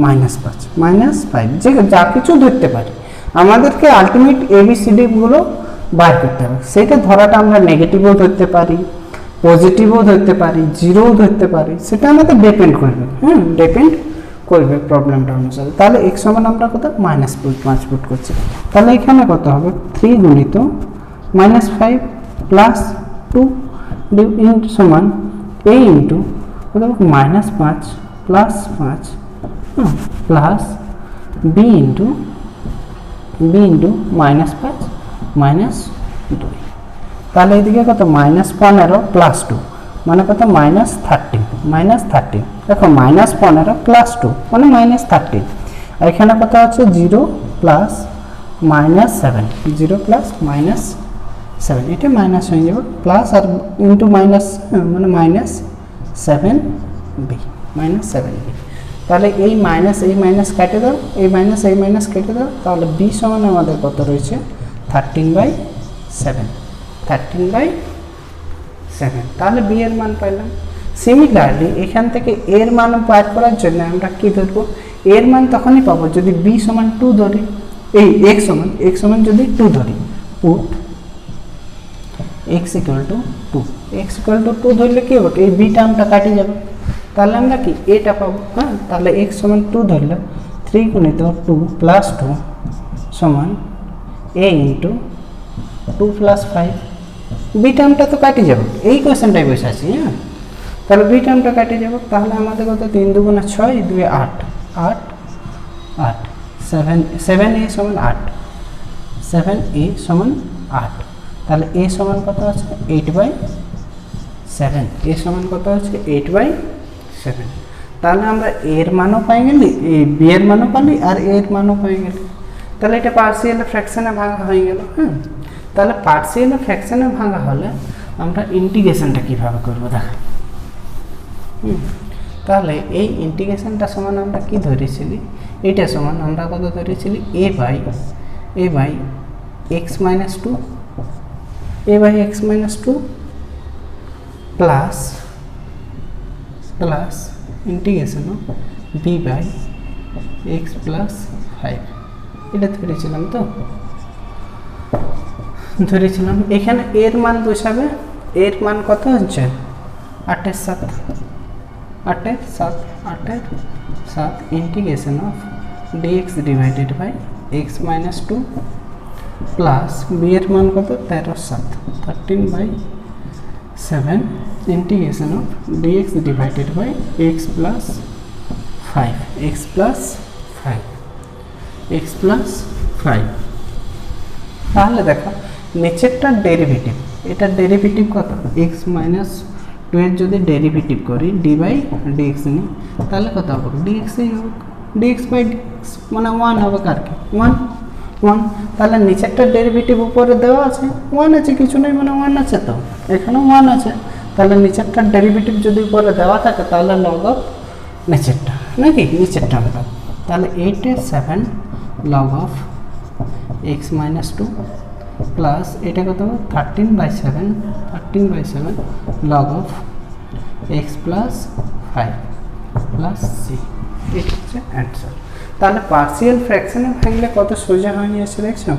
-5 -5, যে যা কিছু ধরতে পারি, আমাদেরকে আলটিমেট ABCD গুলো বাইর করতে হবে। সেটা ধরাটা আমরা নেগেটিভও ধরতে পারি, পজিটিভও ধরতে পারি, জিরোও ধরতে পারি, সেটা আমাদের ডিপেন্ড করবে। ডিপেন্ড করবে প্রবলেমটা অনুসারে। তাহলে এক্স সমান আমরা কত -5 পুট করছি। তাহলে এখানে কত হবে 3 গুণিত -5 প্লাস 2 সমান a into -5 plus 5 plus b into -5 minus 2। তাহলে এদিকে কত -15 প্লাস 2 মানে কত -13। দেখো -15 প্লাস 2 মানে -13। আর এখানে কত আছে 0 প্লাস -7, 0 প্লাস -7, এটা মাইনাস হয়ে যাবে, প্লাস আর ইন্টু মাইনাস মানে -7b। তাহলে এই মাইনাস কেটে দাও, এই মাইনাস কেটে দাও। তাহলে b সমান আমাদের কত রয়েছে 13/7। তাহলে b এর মান পাইলাম। সিমিলারলি এখান থেকে এর মান বাইর করার জন্য আমরা কি ধরবো? এর মান তখনই পাবো যদি b সমান 2 ধরি, এই x সমান যদি 2 ধরি। পুট x = 2 ধরলে কি হবে? এই b টার্মটা কাটি যাবে। তাহলে আমরা কি এটা পাবো। তাহলে x সমান 2 ধরলে 3 গুণিত 2 প্লাস 2 সমান a ইন্টু 2 প্লাস 5। বি টার্মটা তো কাটি যাবে, এই কোয়েশ্চেনটাই বসে আছি। তাহলে বি টার্মটা কাটি যাবে। তাহলে আমাদের কত 3 2 6 2 8 7a সমান 8, 7a সমান 8। তাহলে a সমান কত আছে 8/7, a সমান কত আছে 8/7। তাহলে আমরা এর মানও পাই গেলি, বি এর মানও পালি, আর এর মানও পাই গেলি। তাহলে এটা পার্সিয়াল ফ্র্যাকশনে ভাঙা হয়ে গেল। তাহলে পার্সিয়াল ফ্র্যাকশনে ভাঙা হলে আমরা ইন্টিগ্রেশনটা কিভাবে করব দেখো। তাহলে এই ইন্টিগ্রেশনটা সমান আমরা কি ধরেছিলি? এটা সমান আমরা কত ধরেছিলি a by x minus 2 plus integration of b by x plus 5, এটা ধরেছিলাম তো। এখানে এর মান বসাবে। এর মান কত হচ্ছে 8 এর 7 integration of dx divided by x minus 2 plus b এর মান কত 13/7 integration of dx divided by x plus 5। তাহলে দেখো নিচেরটার ডেরিভেটিভ, এটার ডেরিভেটিভ কত x মাইনাস 2 এর যদি ডেরিভেটিভ করি d/dx নিই, তাহলে কত হবে dx বাই dx মানে 1 হবে। কার কি 1। তাহলে নিচেরটার ডেরিভেটিভ উপরে দেওয়া আছে, 1 আছে, কিছু নেই মানে 1 আছে, তো এখানেও 1 আছে। তাহলে নিচেরটার ডেরিভেটিভ যদি উপরে দেওয়া থাকে তাহলে লগ অফ নিচেরটা, নাকি নিচেরটা হবে। তাহলে 8/7 log of x minus 2 plus এটা কত হবে 13/7 log of x plus 5 plus c। এটা হচ্ছে অ্যান্সার। তাহলে পার্সিয়াল ফ্র্যাকশনে ভাঙলে কত সোজা হয়ে গেছে দেখছো।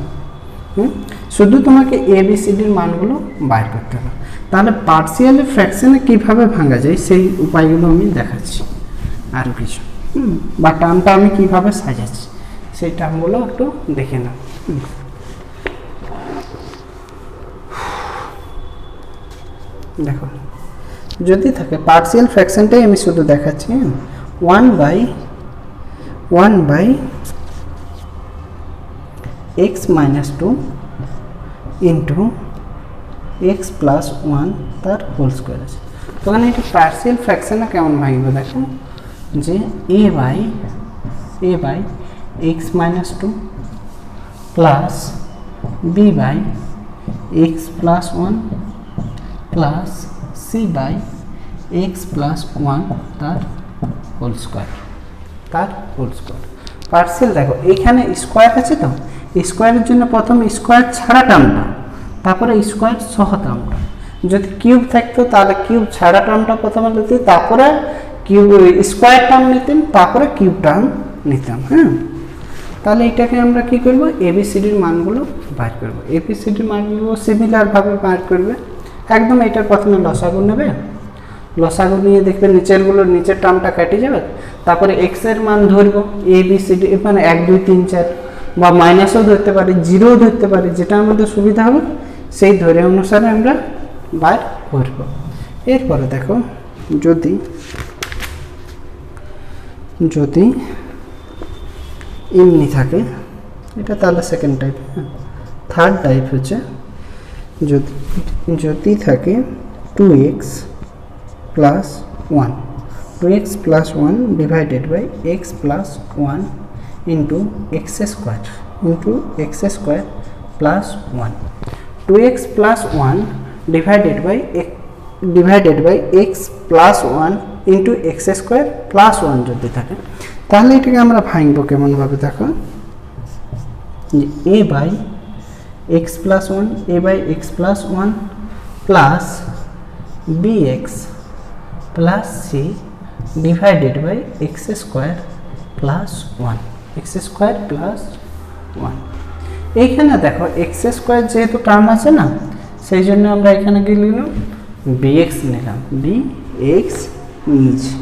শুধু তোমাকে এ বি সি ডির মানগুলো বাইর করতে হবে। তাহলে পার্সিয়াল ফ্র্যাকশনে কিভাবে ভাঙা যায় সেই উপায়গুলো আমি দেখাচ্ছি আর কিছু, বা টার্মটা আমি কিভাবে সাজাচ্ছি সেই টার্মগুলো একটু দেখে নাও। দেখো যদি থাকে পার্সিয়াল ফ্র্যাকশনটাই আমি শুধু দেখাচ্ছি, 1/(1) x minus 2 into x plus 1 তার হোল স্কোয়ার আছে। তো এখানে এটা পার্সিয়াল ফ্র্যাকশনে কেমন ভাঙবে দেখো, যে a/(x minus 2) plus b/x plus 1 plus c/x plus 1 তার হোল স্কোয়ার, পার্সিয়াল দেখো এখানে স্কোয়ার আছে, তো স্কোয়ারের জন্য প্রথম স্কোয়ার ছাড়া টার্মটা, তারপরে স্কোয়ার সহ টার্মটা। যদি কিউব থাকতো তাহলে কিউব ছাড়া টার্মটা প্রথমে নিতে, তারপরে কিউব স্কোয়ার টার্ম নিতাম, তারপরে কিউব টার্ম নিতাম। হ্যাঁ, তাহলে এটাকে আমরা কি করব, এবিসিডির মানগুলো বার করব। এবিসিডির মানগুলো সিমিলারভাবে বার করবে। একদম এটার প্রথমে লসাগু নেবে, লসাগু নিয়ে দেখবে নিচের টার্মটা কেটে যাবে, তারপরে এক্স এর মান ধরবো, এ বি সি ডি মানে 1 2 3 4, বা মাইনাসও ধরতে পারি, জিরোও ধরতে পারি, যেটা আমাদের সুবিধা হবে সেই ধরে অনুসারে আমরা বার করব। এরপরে দেখো যদি এমনি থাকে, এটা তাহলে সেকেন্ড টাইপ। হ্যাঁ, থার্ড টাইপ হচ্ছে যদি থাকে 2x plus 1, 2x plus 1 divided by x plus 1 into x square plus 1, 2x plus 1 divided by x plus 1 into x square plus 1 যদি থাকে, তাহলে এটাকে আমরা ভাঙবো কেমন ভাবে দেখো, a/x plus 1 a/x plus 1 plus bx plus c divided by x square plus 1, x square plus 1। এইখানে দেখো x স্কোয়ার যেহেতু টার্ম আছে না, সেই জন্য আমরা এখানে কি নিলাম, bx নিলাম, bx নিচে।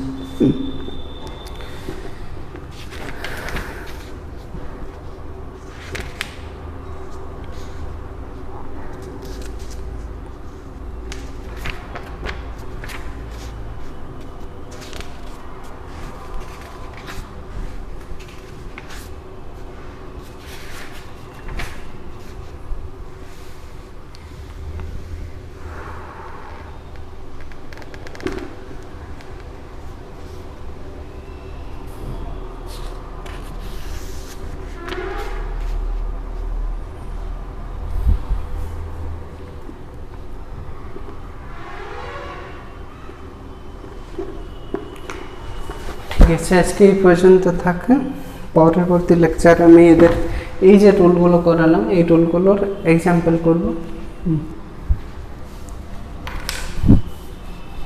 ঠিক আছে, আজকে এই পর্যন্ত থাকে। পরবর্তী লেকচারে আমি এদের এই যে টুলগুলো করালাম এই টুলগুলোর এক্সাম্পল করব।